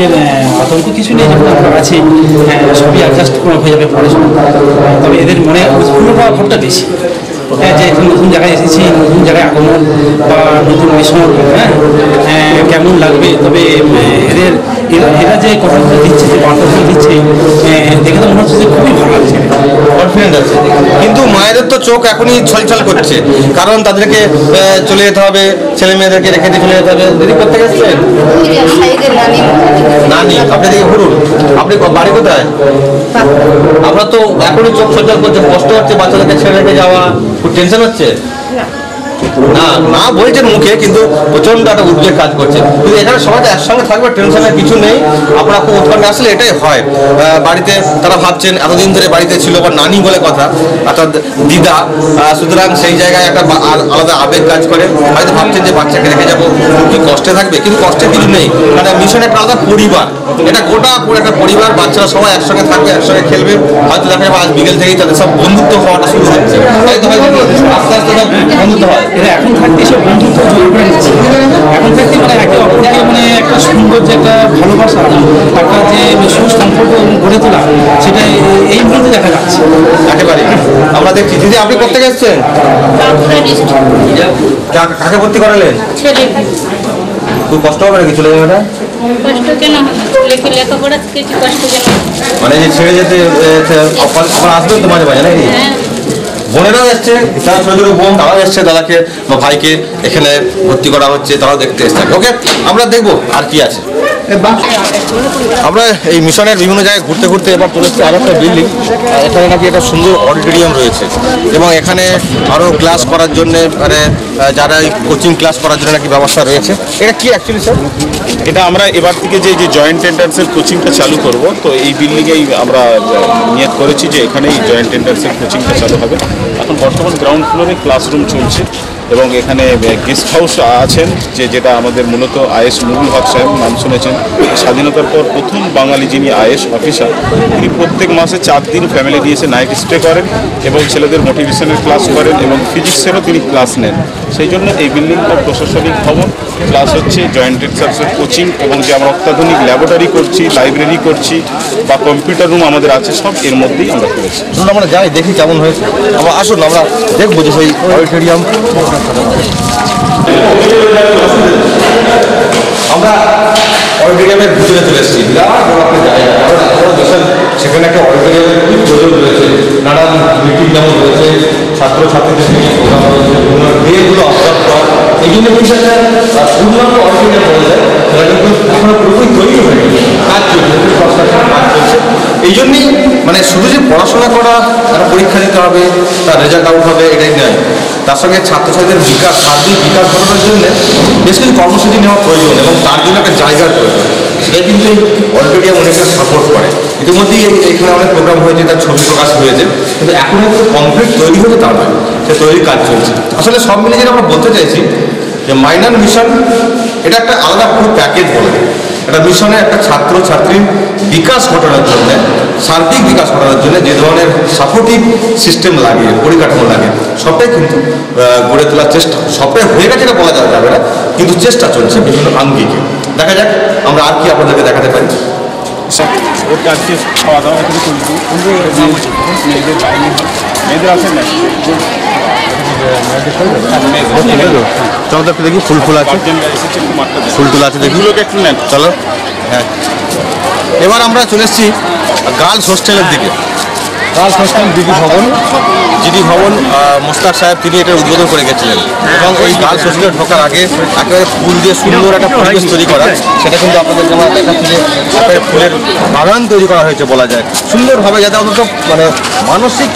আতঙ্ক কিছু নেই, যখন আমরা আছি সবই অ্যাডজাস্ট হয়ে যাবে পড়াশোনা। তবে এদের মনে উৎফুল্ল হওয়ার ভাবটা বেশি, যে নতুন জায়গায় এসেছি, নতুন জায়গায় আগমন বা নতুন মিশন, হ্যাঁ কেমন লাগবে। তবে এরা যে কথাগুলো দিচ্ছে, যে বার্তাগুলো দিচ্ছে, দেখে তো মনে হচ্ছে যে খুবই ভালো লাগছে, কনফিডেন্ট আছে। কিন্তু মায়েদের তো চোখ এখনই ছলছল করছে, কারণ তাদেরকে চলে যেতে হবে, ছেলে মেয়েদেরকে রেখে দিয়ে চলে যেতে হবে। দিদি করতে গেছেন? নানি, আপনি দিকে ঘুরুন। আপনি বাড়ি কোথায়? আপনার তো এখনই চোখ ছলছল করছে, কষ্ট হচ্ছে বাচ্চাদেরকে ছেড়ে রেখে যাওয়া, খুব টেনশন হচ্ছে? না না বলছেন মুখে, কিন্তু প্রচন্ড একটা উদ্বেগ কাজ করছে। কিন্তু এখানে সবাই একসঙ্গে থাকবে, টেনশনের কিছু নেই। আপনারা খুব উৎকণ্ঠা, আসলে এটাই হয় বাড়িতে। তারা ভাবছেন এতদিন ধরে বাড়িতে ছিল, বা নানি বলে কথা, অর্থাৎ দিদা, সুতরাং সেই জায়গায় একটা আলাদা আবেগ কাজ করে। হয়তো ভাবছেন যে বাচ্চাকে রেখে যাবো, কি কষ্টে থাকবে, কিন্তু কষ্টের কিছু নেই, কারণ মিশন একটা আলাদা পরিবার, এটা গোটা পুরো একটা পরিবার। বাচ্চারা সবাই একসঙ্গে থাকবে, একসঙ্গে খেলবে। হয়তো দেখা যাবে আজ বিকেল থেকেই তাদের সব বন্ধুত্ব হওয়াটা শুরু হচ্ছে, হয়তো আস্তে আস্তে সব বন্ধুত্ব হয়। এরা এখন থাকতে সব বন্ধুত্ব জোর করে নিচ্ছে, এখন থাকতে মানে একে অপরকে মানে একটা সুন্দর যে একটা ভালোবাসা, একটা যে সুসম্পর্ক গড়ে তোলা, সেটা এই মুহূর্তে দেখা যাচ্ছে একেবারে। আমরা দেখছি। দিদি, আপনি করতে গেছেন? কাকে ভর্তি করালেন? খুব কষ্ট হবে নাকি চলে যাবে? কষ্ট কেন, লেখাপড়া কিছু কষ্ট কেন, মানে যে ছেড়ে যেতে আসবেন তো মাঝে মাঝে নাকি? বোনেরাও এসছে, তারা ছোটো ছোটো বোন, তারাও এসছে, দাদাকে বা ভাইকে এখানে ভর্তি করা হচ্ছে, তারাও দেখতে এসছে। ওকে, আমরা দেখবো আর কি আছে। আমরা এই মিশনের বিভিন্ন জায়গায় ঘুরতে ঘুরতে এবার চলে এসেছি আর একটা বিল্ডিং। এখানে নাকি একটা সুন্দর অডিটোরিয়াম রয়েছে, এবং এখানে আরও ক্লাস করার জন্য, মানে যারা কোচিং ক্লাস করার জন্য নাকি ব্যবস্থা রয়েছে। এটা কি অ্যাকচুয়ালি স্যার? এটা আমরা এবার থেকে যে জয়েন্ট এন্ট্রান্সের কোচিংটা চালু করব, তো এই বিল্ডিংয়েই আমরা নিয়ত করেছি যে এখানেই জয়েন্ট এন্ট্রান্সের কোচিংটা চালু হবে। এখন বর্তমান গ্রাউন্ড ফ্লোরে ক্লাসরুম চলছে, এবং এখানে গেস্ট হাউস আছেন, যেটা আমাদের মূলত আইএস নুরুল হক সাহেব, নাম শুনেছেন, স্বাধীনতার পর প্রথম বাঙালি যিনি আইএস অফিসার। তিনি প্রত্যেক মাসে 4 দিন ফ্যামিলি দিয়ে এসে নাইট স্টে করেন, এবং ছেলেদের মোটিভেশনের ক্লাস করেন, এবং ফিজিক্সেরও তিনি ক্লাস নেন। সেই জন্য এই বিল্ডিংটা প্রশাসনিক ভবন, প্লাস হচ্ছে জয়েন্ট এন্ট্রান্সের কোচিং, এবং যে আমরা অত্যাধুনিক ল্যাবরেটরি করছি, লাইব্রেরি করছি, বা কম্পিউটার রুম আমাদের আছে, সব এর মধ্যেই আমরা করেছি। আমরা যাই, দেখি কেমন হয়েছে। আমরা আসুন, আমরা দেখবো যে সেই অডিটোরিয়াম। আমরা অডিটোরিয়ামের ভিতরে চলে এসেছি। বিরাট বড় একটা জায়গা, সেখানে একটা অডিটোরিয়ামের খুব প্রয়োজন রয়েছে। নানান মিটিং যেমন রয়েছে, ছাত্রছাত্রীদের নিয়ে প্রোগ্রাম রয়েছে, ডেগুলো অবজার্ভ করা, এই জন্য কিন্তু একটা পূর্ণাঙ্গ অডিটোরিয়াম বলা যায়। সেটা কিন্তু এখনো পুরোপুরি তৈরি হয়নি, কাজ চলছে, কাজ চলছে। এই জন্যই মানে শুধু যে পড়াশোনা করা, তার পরীক্ষা দিতে হবে, তার রেজাল্ট আউট হবে, এটাই নয়। তার সঙ্গে ছাত্রছাত্রীদের বিকাশ, সার্বিক বিকাশ ঘটানোর জন্য বেশ কিছু কর্মসূচি নেওয়া প্রয়োজন, এবং তার জন্য একটা জায়গার প্রয়োজন। সেটা কিন্তু অডিটোরিয়াম অনেকটা সাপোর্ট করে। ইতিমধ্যেই এখানে অনেক প্রোগ্রাম হয়েছে, তার ছবি প্রকাশ হয়েছে, কিন্তু এখন একটু কমপ্লিট তৈরি হতে তার নয়, সে তৈরির কাজ চলছে। আসলে সব মিলে যেটা আমরা বলতে চাইছি যে মাইনর মিশন এটা একটা আলাদা পুরো প্যাকেজ বলে। একটা মিশনে একটা ছাত্র ছাত্রীর বিকাশ ঘটানোর জন্য, সার্বিক বিকাশ ঘটানোর জন্য যে ধরনের সাপোর্টিভ সিস্টেম লাগে, পরিকাঠামো লাগে, সবটাই কিন্তু গড়ে তোলার চেষ্টা, সবটাই হয়ে গেছে এটা বলা যাবে না, কিন্তু চেষ্টা চলছে বিভিন্ন আঙ্গিকে। দেখা যাক আমরা আর কি আপনাদেরকে দেখাতে পারি। ওর কাছে খাওয়া দাওয়া এখানে করবো, মেয়েদের আছেন না চলো তো একটু দেখি, ফুল ফুল আছে, ফুল টুল আছে, দেখি একটু নেন। চলো। হ্যাঁ, এবার আমরা চলে এসেছি গার্লস হোস্টেলের দিকে। গার্লস হোস্টেল জিডি ভবন মোস্তাক সাহেব তিনি এটার উদ্বোধন করে গেছিলেন, এবং এই গার্লস হোস্টেলে ঢোকার আগে একেবারে ফুল দিয়ে সুন্দর একটা পরিবেশ তৈরি করা, সেটা কিন্তু আপনাদেরকে আমরা দেখাচ্ছি যে একেবারে ফুলের বাগান তৈরি করা হয়েছে বলা যায় সুন্দরভাবে, যাতে অন্তত মানে মানসিক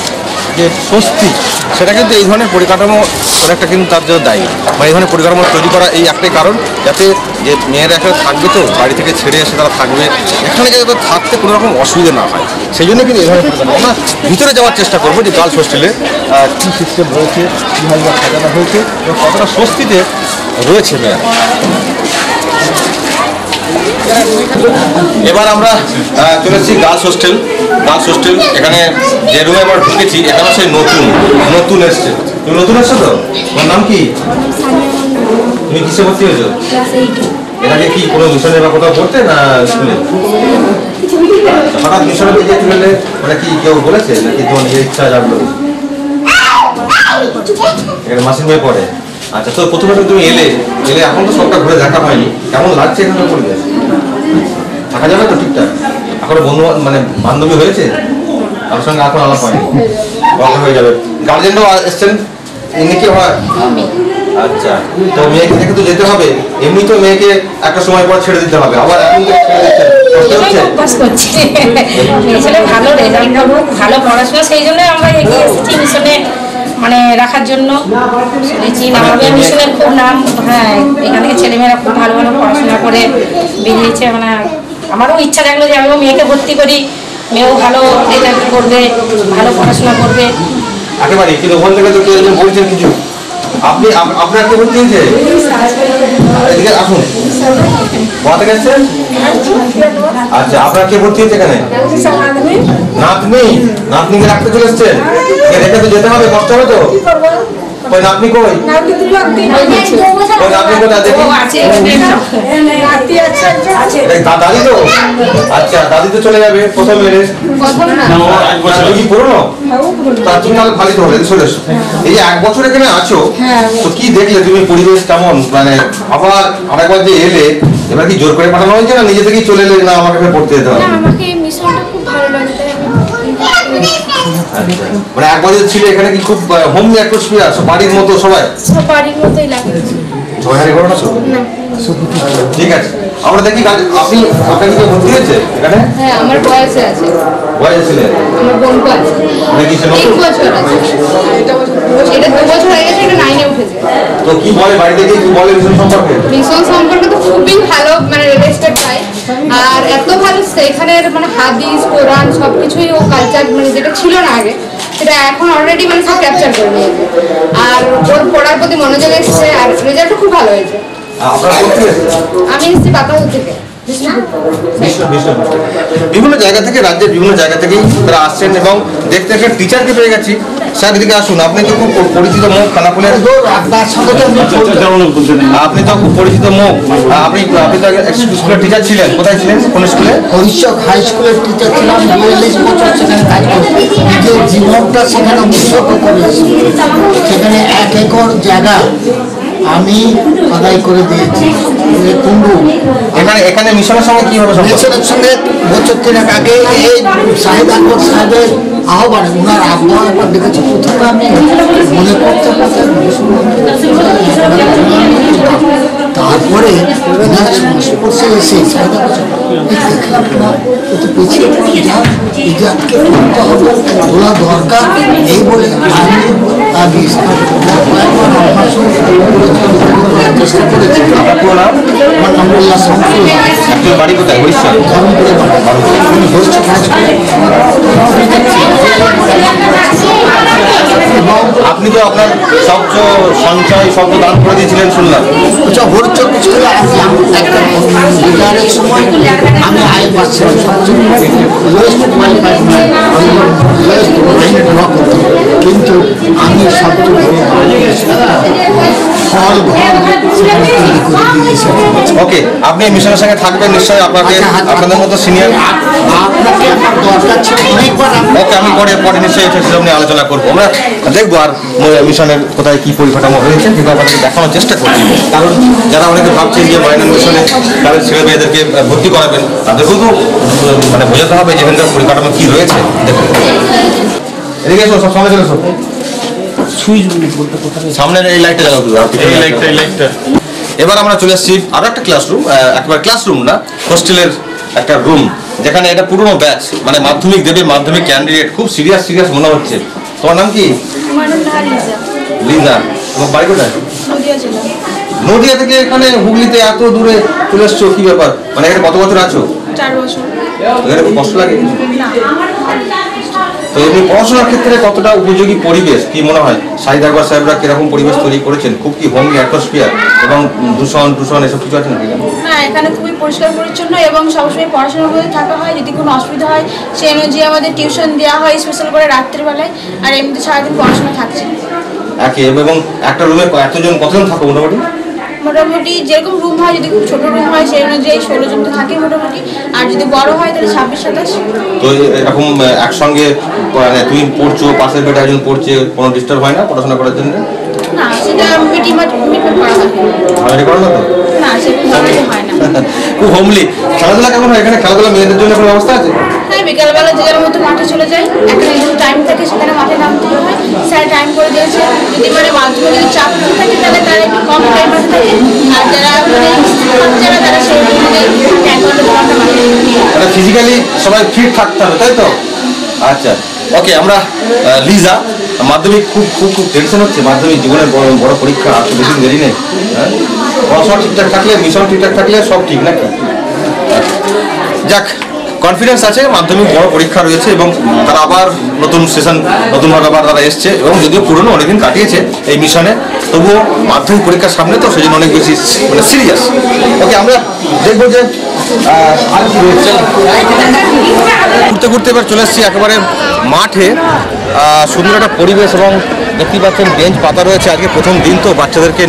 যে স্বস্তি সেটা কিন্তু এই ধরনের পরিকাঠামো অনেকটা কিন্তু তার জন্য দায়ী। মানে এই ধরনের পরিকাঠামো তৈরি করা এই একটাই কারণ, যাতে যে মেয়েরা এখানে থাকবে, তো বাড়ি থেকে ছেড়ে এসে তারা থাকবে, এখানে যাতে থাকতে কোনো রকম অসুবিধা না হয়, সেই জন্য কিন্তু এই ধরনের পরিকাঠামো। আমরা ভিতরে যাওয়ার চেষ্টা করবো যে গার্লস হোস্টেলে কী সিস্টেম রয়েছে, কীভাবে সাজানো হয়েছে এবং কতটা স্বস্তিতে রয়েছে মেয়েরা। এবার আমরা চলে এসেছি গার্লস হোস্টেল। গার্লস হোস্টেল এখানে যে রুমে আমরা ঢুকেছি, এখানে সেই নতুন এসছে। তুমি নতুন এসছো তো? তোমার নাম কি? তুমি কিসে ভর্তি হয়েছো? এর আগে কি কোনো মিশনে বা কোথাও পড়তে না স্কুলে? হঠাৎ মিশনে দিকে চলে মানে কি কেউ বলেছে নাকি তোমার নিজের ইচ্ছা জানলো? এখানে মাসির মেয়ে পড়ে। আচ্ছা, তো প্রথমে তুমি এলে এখন তো সবটা ঘুরে দেখা হয়নি, কেমন লাগছে এখানে পরিবেশ? থাকা যাবে তো ঠিকঠাক? এখন বন্ধু মানে বান্ধবী হয়েছে, তার সঙ্গে এখন আলাপ হয়নি, হয়ে যাবে। গার্জেনরাও এসছেন, এমনি কি হয়? আচ্ছা, তো মেয়েকে দেখে তো যেতে হবে, এমনি তো মেয়েকে একটা সময় পর ছেড়ে দিতে হবে, আবার এখন ভালো রেজাল্ট করুক, ভালো পড়াশোনা, সেই জন্য আমরা এগিয়ে এসেছি মিশনে মানে রাখার জন্য। শুনেছি নামাবিয়া মিশনের খুব নাম, হ্যাঁ এখান থেকে ছেলেমেয়েরা খুব ভালো ভালো পড়াশোনা করে বেরিয়েছে। মানে আমারও ইচ্ছা থাকলো যে আমিও মেয়েকে ভর্তি করি, মেয়েও ভালো রেজাল্ট করবে, ভালো পড়াশোনা করবে। একেবারে, কিন্তু ওখান থেকে তো কেউ বলছেন কিছু, আপনি আপনার কে ভর্তি হয়েছে? এদিকে আসুন, কোথা থেকে এসছেন? আচ্ছা, আপনার কে ভর্তি হয়েছে এখানে? নাতনিকে রাখতে চলে এসছেন, রেখে তো যেতে হবে, কষ্ট হবে তো। কই নাতনি কই? নাতনি কোথায় দেখি? দাদি তো? আচ্ছা, দাদি তো চলে যাবে প্রথম এলে, কি পুরোনো? তার জন্য ভালো তো হবে, চলে এসো। এই যে 1 বছর এখানে আছো, তো কি দেখলে তুমি, পরিবেশ কেমন? মানে আবার আরেকবার যে এলে, এবার কি জোর করে পাঠানো হয়েছে না নিজে থেকেই চলে এলে, না আমাকে পড়তে যেতে হবে? আমাকে মিশনটা খুব ভালো লাগে, মানে একবার যে ছিল এখানে কি খুব হোমলি অ্যাটমসফিয়ার, বাড়ির মতো সবাই? বাড়ির মতোই লাগে। সবাই ঘটনা শোনো, ঠিক আছে। আমরা দেখি আপনি আপনাকে কি ভর্তি হয়েছে এখানে? হ্যাঁ, আমার বয়সে আছে। বয়সে ছিলেন? আমার বোনকে আছে। নাকি সে 1 বছর আছে। এটা 2 বছর হয়ে গেছে, এটা 9-এ উঠেছে। তো কি বলে বাড়িতে গিয়ে, কি বলে মিশন সম্পর্কে? মিশন সম্পর্কে তো খুবই ভালো, মানে রেসপেক্ট পাই। আর এত ভালো এখানের মানে হাদিস কোরআন সবকিছুই ও কালচার, মানে যেটা ছিল না আগে সেটা এখন অলরেডি মানে সব ক্যাপচার করে নিয়েছে। আর ওর পড়ার প্রতি মনোযোগ এসেছে, আর রেজাল্টও খুব ভালো হয়েছে। আমি এসেছি বাতাবু থেকে। বিভিন্ন জায়গা থেকে, রাজ্যের বিভিন্ন জায়গা থেকেই তারা আসছেন, এবং দেখতে একটা টিচারকে পেয়ে গেছি। স্যার এদিকে আসুন, আপনি তো খুব পরিচিত মুখ খানাকুলের, আপনি তো খুব পরিচিত মুখ, আপনি তো স্কুলের টিচার ছিলেন। কোথায় ছিলেন, কোন স্কুলে? হরিশক হাই স্কুলের টিচার ছিলাম, 42 বছর সেখানে কাজ করছি। নিজের জীবনটা সেখানে উৎসর্গ করেছি। সেখানে 1 একর জায়গা আমি আদায় করে দিয়েছি। এখানে মিশনের সঙ্গে কিভাবে মিশনের সঙ্গে বছর 3 আগে এই শাহেদ আকবর সাহেবের আহ্বানে, ওনার আহ্বান একবার দেখেছি। প্রথমে আমি মনে করতে তারপরে ওনার সংস্পর্শে এসে শাহেদ দেখলাম না, একটু পিছিয়ে ইজাদকে করতে হবে, তোলা দরকার, এই বলে আমি আগে চেষ্টা করেছি। আমার নাম উল্লাস বাড়ি কোথায়? হরিশক? এবং আপনি তো আপনার সবচ সঞ্চয় সব দান করে দিয়েছিলেন শুনলাম। আচ্ছা হচ্ছে কিছু আসলাম একটা বিদায়ের সময় আমি আয় পাচ্ছিলাম সবচেয়ে লোয়েস্ট কোয়ালিফাইড আমি লোয়েস্ট মাইনে ড্র করতাম, কিন্তু আমি সবচেয়ে ফল ওকে, আপনি মিশনের সঙ্গে থাকবেন নিশ্চয়ই, আপনাকে আপনাদের মতো সিনিয়র আপনাকে আমার দরকার ছিল অনেকবার। ওকে, আমি পরে নিশ্চয়ই এটা সেসব নিয়ে আলোচনা করবো। আমরা দেখবো আর মিশনের কোথায় কী পরিকাঠামো হয়েছে, কিন্তু আপনাদেরকে দেখানোর চেষ্টা করছি। কারণ যারা অনেকে ভাবছেন যে মাইনর মিশনে তাদের ছেলে মেয়েদেরকে ভর্তি করাবেন, তাদেরকেও তো মানে বোঝাতে হবে যে এখানকার পরিকাঠামো কী রয়েছে। দেখুন এদিকে এসো, সব সামনে চলে এসো। সামনের এই লাইটটা জ্বালাও, এই লাইটটা। এবার আমরা চলে এসেছি আরো একটা ক্লাসরুম, একবার ক্লাসরুম না, হোস্টেলের একটা রুম, যেখানে এটা পুরনো ব্যাচ, মানে মাধ্যমিক দেবে, মাধ্যমিক ক্যান্ডিডেট, খুব সিরিয়াস মনে হচ্ছে। তোমার নাম কি? লিজা। তোমার বাড়ি কোথায়? নদিয়া থেকে এখানে হুগলিতে এত দূরে চলে এসছো, কি ব্যাপার? মানে এখানে কত বছর আছো? 4 বছর। এখানে খুব কষ্ট লাগে? তো এমনি পড়াশোনার ক্ষেত্রে কতটা উপযোগী পরিবেশ কি মনে হয়? শাহিদ আকবর সাহেবরা কিরকম পরিবেশ তৈরি করেছেন? খুব কি হোমলি অ্যাটমসফিয়ার এবং দূষণ এসব কিছু আছে নাকি? না, এখানে খুবই পরিষ্কার পরিচ্ছন্ন এবং সবসময় পড়াশোনার মধ্যে থাকা হয়। যদি কোনো অসুবিধা হয় সেই অনুযায়ী আমাদের টিউশন দেওয়া হয় স্পেশাল করে রাত্রিবেলায়, আর এমনিতে সারাদিন পড়াশোনা থাকছে। এবং একটা রুমে কতজন থাকো মোটামুটি? মোটামুটি যেরকম রুম হয়, যদি খুব ছোট রুম হয় সেই অনুযায়ী 16 জন তো থাকে মোটামুটি, আর যদি বড় হয় তাহলে 26-27। তো এরকম একসঙ্গে তুমি পড়ছো, পাশের বেডে একজন পড়ছে, কোনো ডিস্টার্ব হয় না পড়াশোনা করার জন্য? না, সেটা মিটমাট করা হয়। ঝামেলা করো না তো? না, সেরকম ঝামেলা হয় না। খুব হোমলি। খেলাধুলা কেমন হয় এখানে? খেলাধুলা মেয়েদের জন্য কোনো ব্যবস্থা আছে? হ্যাঁ, বিকালবেলা যে যার মতো মাঠে চলে যায়, এখানে যদি টাইম থাকে সেখানে মাঠে নামতে হয়, স্যার টাইম করে দিয়েছে। যদি মানে মাধ্যমিক যদি চাপ থাকে তাহলে তারা একটু কম টাইম মাঠে থাকে, আর যারা মানে তারা সেই অনুযায়ী 1 ঘন্টা 2 ঘন্টা মাঠে। মানে ফিজিক্যালি সবাই ফিট থাকতে হবে, তাই তো? আচ্ছা, ওকে। আমরা লিজা, মাধ্যমিক খুব টেনশন হচ্ছে, মাধ্যমিক জীবনের বড় পরীক্ষা, আর তো বেশি দেরি নেই। হ্যাঁ, পড়াশোনা ঠিকঠাক থাকলে, মিশন ঠিকঠাক থাকলে সব ঠিক নাকি? যাক, কনফিডেন্স আছে, মাধ্যমিক বড় পরীক্ষা রয়েছে এবং তারা আবার নতুন সেশন, নতুনভাবে আবার তারা এসছে, এবং যদিও পুরনো অনেকদিন কাটিয়েছে এই মিশনে, তবুও মাধ্যমিক পরীক্ষার সামনে তো সেই জন্য অনেক বেশি মানে সিরিয়াস। ওকে, আমরা দেখবো যে আর কি রয়েছে। ঘুরতে ঘুরতে এবার চলে এসেছি একেবারে মাঠে, সুন্দর একটা পরিবেশ, এবং দেখতেই পাচ্ছেন বেঞ্চ পাতা রয়েছে। আজকে প্রথম দিন তো বাচ্চাদেরকে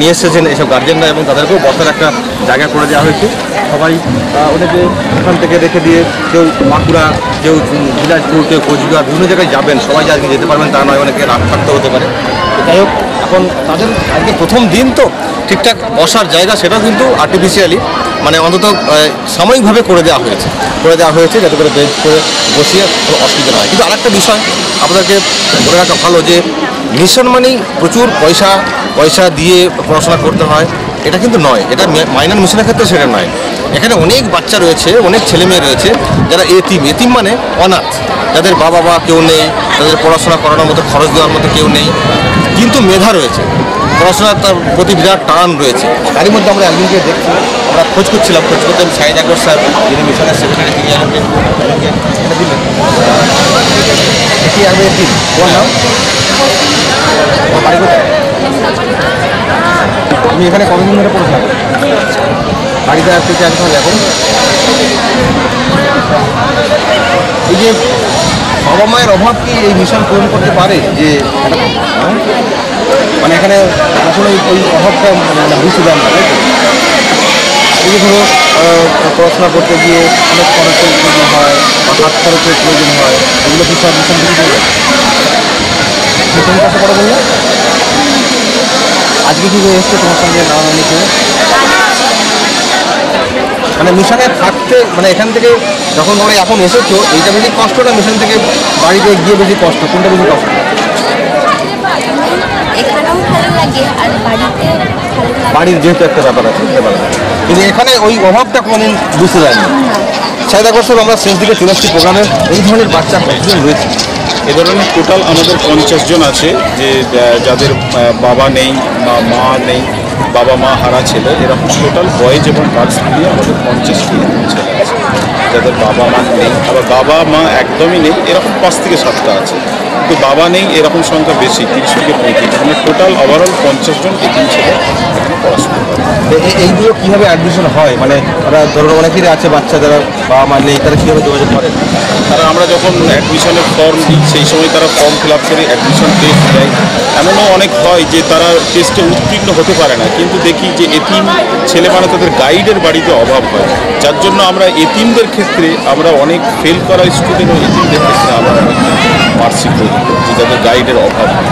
নিয়ে এসেছেন এইসব গার্জেনরা, এবং তাদেরকেও বসার একটা জায়গা করে দেওয়া হয়েছে। সবাই অনেকে ওখান থেকে রেখে দিয়ে, কেউ বাঁকুড়া, কেউ দিনাজপুর, কেউ কোচবিহার, বিভিন্ন জায়গায় যাবেন, সবাই আজকে যেতে পারবেন তা নয়, অনেকে রাত থাকতে হতে পারে। যাই হোক, এখন তাদের আজকে প্রথম দিন তো ঠিকঠাক বসার জায়গা সেটাও কিন্তু আর্টিফিশিয়ালি, মানে অন্তত সাময়িকভাবে করে দেওয়া হয়েছে যাতে করে বেঞ্চ করে বসিয়ে কোনো অসুবিধা নয়। কিন্তু আরেকটা বিষয় আপনাদেরকে বলে রাখা ভালো, যে মিশন মানেই প্রচুর পয়সা দিয়ে পড়াশোনা করতে হয়, এটা কিন্তু নয়। এটা মাইনর মিশনের ক্ষেত্রে সেটা নয়। এখানে অনেক বাচ্চা রয়েছে, অনেক ছেলে মেয়ে রয়েছে যারা এতিম মানে অনাথ, যাদের বাবা কেউ নেই, তাদের পড়াশোনা করানোর মতো, খরচ দেওয়ার মতো কেউ নেই, কিন্তু মেধা রয়েছে, পড়াশোনার তার প্রতি বিরাট টান রয়েছে। তারই মধ্যে আমরা একদিনকে দেখছি, আমরা খোঁজ করতে শাহিদ আকবর সাহেব, যিনি মিশনের সেক্রেটারি, তিনি আমাকে এটা দিলেন। তোমার নাম? বাড়ি কোথায়? তুমি এখানে কতদিন ধরে পড়েছো? বাড়িতে থেকে আসতে হবে এখন। এই যে বাবা মায়ের অভাব কি এই মিশন পূরণ করতে পারে? যে মানে এখানে কখনো ওই অভাবটা মানে বুঝতে দেন না, তাই তো? এই যে ধরো পড়াশোনা করতে গিয়ে অনেক খরচের প্রয়োজন হয় বা হাত খরচের প্রয়োজন হয়, এগুলো কি সব মিশন থেকে দেবে? মিশন কাছে পড়া বললে আজকে কি এসছে তোমার সঙ্গে নানানি কেউ? মানে মিশনে থাকতে, মানে এখান থেকে যখন তোমরা এখন এসেছো, এইটা বেশি কষ্ট না মিশন থেকে বাড়িতে গিয়ে বেশি কষ্ট? কোনটা বেশি কষ্ট? এখানেও ভালো লাগে আর বাড়ির যেহেতু একটা ব্যাপার আছে, কিন্তু এখানে ওই অভাবটা কোনোদিন বুঝতে যায়নি। শাহিদ আকবর সাহেব, আমরা শেষ দিকে চলে আসছি প্রোগ্রামে, এই ধরনের বাচ্চা কতজন রয়েছে? এ ধরনের টোটাল আমাদের 50 জন আছে, যে যাদের বাবা নেই বা মা নেই, বাবা মা হারা ছেলে, এরকম টোটাল বয়েজ এবং গার্লস মিলিয়ে আমাদের 50টি ছেলে আছে যাদের বাবা মা নেই। আবার বাবা মা একদমই নেই, এরকম 5 থেকে 7টা আছে, কিন্তু বাবা নেই এরকম সংখ্যা বেশি, 30 থেকে 35। মানে টোটাল ওভারঅল 50 জন এতিম ছেলে এখানে পড়াশোনা করে। এইগুলো কীভাবে অ্যাডমিশন হয়? মানে তারা ধরুন অনেকেরই আছে বাচ্চা যারা বাবা মা নেই, তারা কীভাবে যোগাযোগ করে? তারা আমরা যখন অ্যাডমিশনের ফর্ম দিই সেই সময় তারা ফর্ম ফিল আপ করে অ্যাডমিশন টেস্ট দেয়। এমনও অনেক হয় যে তারা টেস্টে উত্তীর্ণ হতে পারে না, কিন্তু দেখি যে এতিম ছেলে মানে তাদের গাইডের বাড়িতে অভাব হয়, যার জন্য আমরা এতিমদের ক্ষেত্রে আমরা অনেক ফেল করা স্টুডেন্ট ও এতিমদের ক্ষেত্রে আমরা মার্কশিট করি যে যাদের গাইডের অভাব হয়।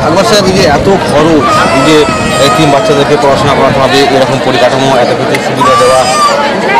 আকবর সাহেব, এই যে এত খরচ, এই যে এতিম বাচ্চাদেরকে পড়াশোনা করাতে হবে, এরকম পরিকাঠামো, এত কিছু সুবিধা দেওয়া,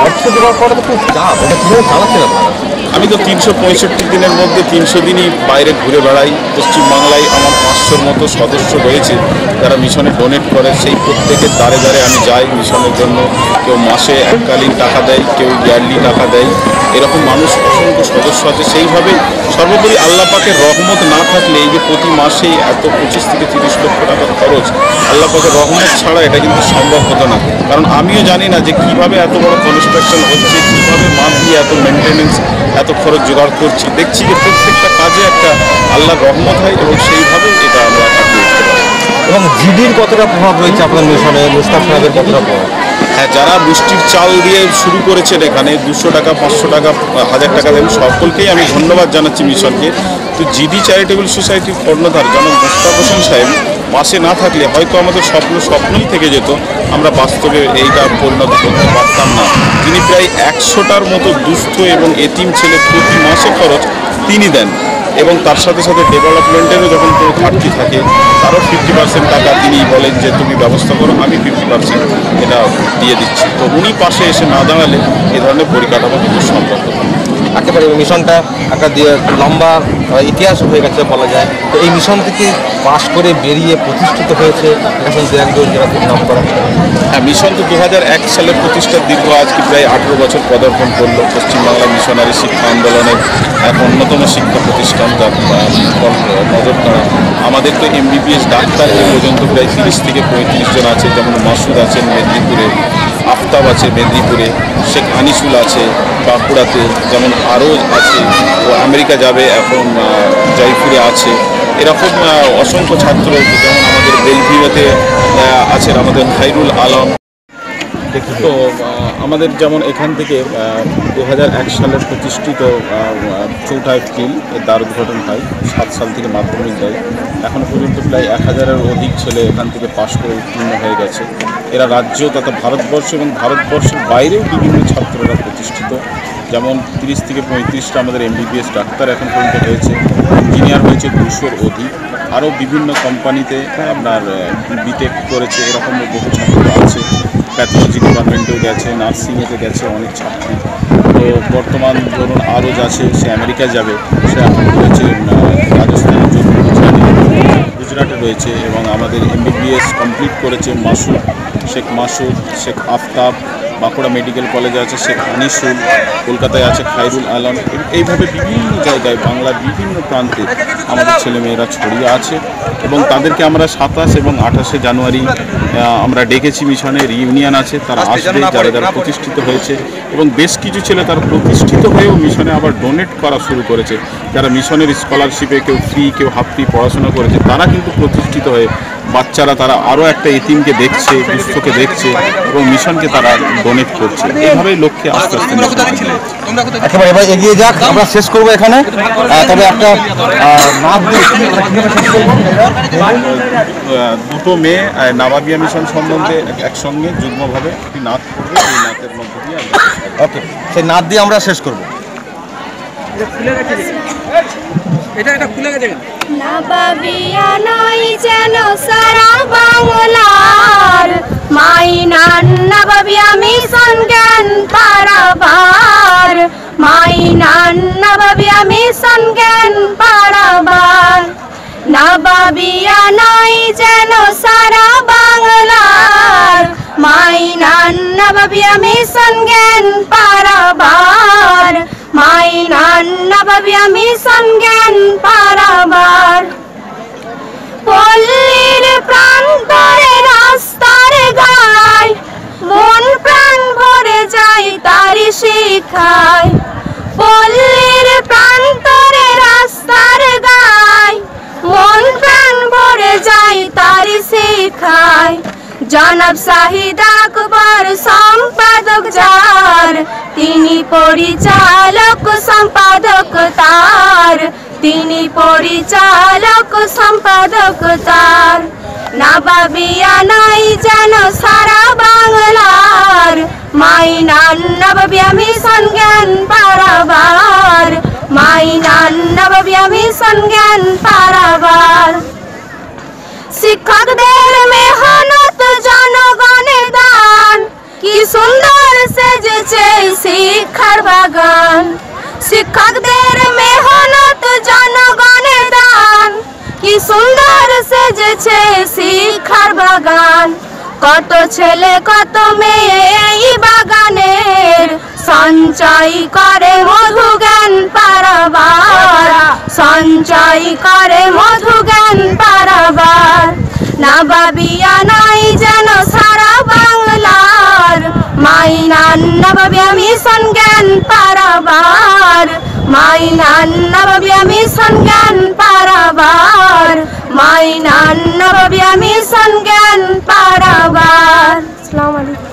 অর্থ দেওয়ার পরে তো খুব চাপ, এটা কীভাবে চালাচ্ছেন আপনারা? আমি তো 365 দিনের মধ্যে 300 দিনই বাইরে ঘুরে বেড়াই। পশ্চিমবাংলায় আমার 500-র মতো সদস্য রয়েছে যারা মিশনে ডোনেট করে, সেই প্রত্যেকের দ্বারে দ্বারে আমি যাই মিশনের জন্য। কেউ মাসে এককালীন টাকা দেয়, কেউ ইয়ারলি টাকা দেয়, এরকম মানুষ অসংখ্য সদস্য আছে। সেইভাবে সর্বোপরি আল্লাহ পাকের রহমত না থাকলে এই যে প্রতি মাসে এত 25 থেকে 30 লক্ষ টাকা খরচ, আল্লাহ পাকের রহমত ছাড়া এটা কিন্তু সম্ভব হতো না। কারণ আমিও জানি না যে কীভাবে এত বড় কনস্ট্রাকশন হচ্ছে, কীভাবে মাঠ দিয়ে এত মেনটেনেন্স, এত খরচ জোগাড় করছি। দেখছি যে প্রত্যেকটা কাজে একটা আল্লাহর রহমত হয় এবং সেইভাবে এটা আমরা কাটিয়ে উঠতে পারি। এবং জিডির কতটা প্রভাব রয়েছে আপনার মিশনে, মুস্তাক সাহেবের কতটা প্রভাব? হ্যাঁ, যারা বৃষ্টির চাল দিয়ে শুরু করেছেন এখানে 200 টাকা, 500 টাকা, 1000 টাকা দেন, সকলকেই আমি ধন্যবাদ জানাচ্ছি মিশনকে। তো জিডি চ্যারিটেবল সোসাইটির কর্ণধার জনাব মুস্তাক হোসেন সাহেব পাশে না থাকলে হয়তো আমাদের স্বপ্নই থেকে যেত, আমরা বাস্তবে এইটা পরিণত করতে পারতাম না। তিনি প্রায় 100টার মতো দুস্থ এবং এতিম ছেলে প্রতি মাসে খরচ তিনি দেন, এবং তার সাথে সাথে ডেভেলপমেন্টেরও যখন কোনো ঘাটতি থাকে তারও 50% টাকা তিনি বলেন যে তুমি ব্যবস্থা করো, আমি 50% এটা দিয়ে দিচ্ছি। তো উনি পাশে এসে না দাঁড়ালে এ ধরনের পরিকাঠামো কিন্তু সম্ভব হতো না। একেবারে মিশনটা একটা লম্বা ইতিহাস হয়ে গেছে বলা যায়। তো এই মিশন থেকে পাশ করে বেরিয়ে প্রতিষ্ঠিত হয়েছে এখন একজন যারা খুব নাম করা। হ্যাঁ, মিশন তো 2001 সালের প্রতিষ্ঠার দীর্ঘ আজকে প্রায় 18 বছর পদার্পণ করলো। পশ্চিমবাংলা মিশনারি শিক্ষা আন্দোলনের এক অন্যতম শিক্ষা প্রতিষ্ঠান, যার নজর কাড়া। আমাদের তো MBBS ডাক্তার এই পর্যন্ত প্রায় 30 থেকে 35 জন আছে, যেমন মাসুদ আছেন মেদিনীপুরে, আফতাব আছে মেদিনীপুরে, শেখ আনিসুল আছে বাঁকুড়াতে, যেমন আরও আছে, ও আমেরিকা যাবে এখন জয়পুরে আছে। এরকম অসংখ্য ছাত্র, যেমন আমাদের বেলভিউতে আছেন আমাদের খাইরুল আলম। তো আমাদের যেমন এখান থেকে 2001 সালের প্রতিষ্ঠিত চৌঠা এপ্রিল দ্বার উদ্ঘাটন হয়। 7 সাল থেকে মাধ্যমিক দেয়, এখনও পর্যন্ত প্রায় 1000-এর অধিক ছেলে এখান থেকে পাশ করে উত্তীর্ণ হয়ে গেছে। এরা রাজ্য তথা ভারতবর্ষ এবং ভারতবর্ষের বাইরেও বিভিন্ন ছাত্ররা প্রতিষ্ঠিত, যেমন 30 থেকে 35টা আমাদের MBBS ডাক্তার এখন পর্যন্ত হয়েছে, ইঞ্জিনিয়ার হয়েছে 200-র অধিক, আরও বিভিন্ন কোম্পানিতে আপনার বিটেক করেছে, এরকম বহু ছাত্র আছে। প্যাথোলজি ডিপার্টমেন্টেও গেছে, নার্সিংয়েতে গেছে অনেক ছাত্রী। তো বর্তমান ধরুন আরজ আছে, সে আমেরিকা যাবে, সে এখন রয়েছে রাজস্থানের জন্য গুজরাটে রয়েছে। এবং আমাদের MBBS কমপ্লিট করেছে মাসুদ, শেখ আফতাব, বাঁকুড়া মেডিকেল কলেজে আছে শেখ আনিসুল, কলকাতায় আছে খাইরুল আলম। এইভাবে বিভিন্ন জায়গায় বাংলার বিভিন্ন প্রান্তে আমাদের ছেলেমেয়েরা ছড়িয়ে আছে, এবং তাদেরকে আমরা 27 এবং 28 জানুয়ারি আমরা ডেকেছি। মিশনে রিইউনিয়ন আছে, তারা আসবে, যারা যারা প্রতিষ্ঠিত হয়েছে, এবং বেশ কিছু ছেলে তারা প্রতিষ্ঠিত হয়েও মিশনে আবার ডোনেট করা শুরু করেছে। যারা মিশনের স্কলারশিপে কেউ ফ্রি, কেউ হাফ ফ্রি পড়াশোনা করেছে, তারা কিন্তু প্রতিষ্ঠিত হয়ে বাচ্চারা তারা আরও একটা এতিমকে দেখছে, দুস্থকে দেখছে, এবং মিশনকে তারা ডোনেট করছে। এইভাবেই লক্ষ্যে আস্তে আস্তে একেবারে এবার এগিয়ে যাক, আমরা শেষ করবো এখানে। তবে একটা দুটো মেয়ে নাবাবিয়া মিশন সম্বন্ধে একসঙ্গে যুগ্মভাবে একটি নাচ করবে, এই নাচের মধ্য দিয়ে ওকে, সেই নাচ দিয়ে আমরা শেষ করবো। এটা খুলে গেছে। নাবাবিয়া নাই যেন সারা বাংলার, মাইনান নাবাবিয়া মিশন জ্ঞান পারাবার, মাইনান নাবাবিয়া মিশন জ্ঞান পারাবার। নাবাবিয়া নাই যেন সারা বাংলার, মাইনান নাবাবিয়া মিশন জ্ঞান পারাবার, মাইনান নাবাবিয়া মিশন জ্ঞান পারাবার। পল্লীর প্রান্তরে দেখায়। জনাব শাহিদ আকবর সম্পাদক যার, তিনি পরিচালক সম্পাদক তার, তিনি পরিচালক সম্পাদক তার। নবাবিয়া নাই যেন সারা বাংলার, মাইনান নবাবিয়া মিশন জ্ঞান পারাবার, মাইনান নবাবিয়া মিশন জ্ঞান পারাবার। শিক্ষকদের মেহনত জনগণের দান, কি সুন্দর সেজেছে শিক্ষার বাগান। শিক্ষকদের মেহনত জনগণের দান, কি সুন্দর সেজেছে শিক্ষার বাগান। কত ছেলে কত মেয়ে এই বাগানের, সঞ্চয় করে মধু জ্ঞান পারাবার, সঞ্চয় করে মধু জ্ঞান পারাবার। নবাবিয়া নাই যেন সারা বাংলার, মাইনান নবাবিয়া মিশন জ্ঞান পারাবার, মাইনান নবাবিয়া মিশন জ্ঞান পারাবার, মাইনান নবাবিয়া মিশন জ্ঞান পারাবার। আসসালামু আলাইকুম।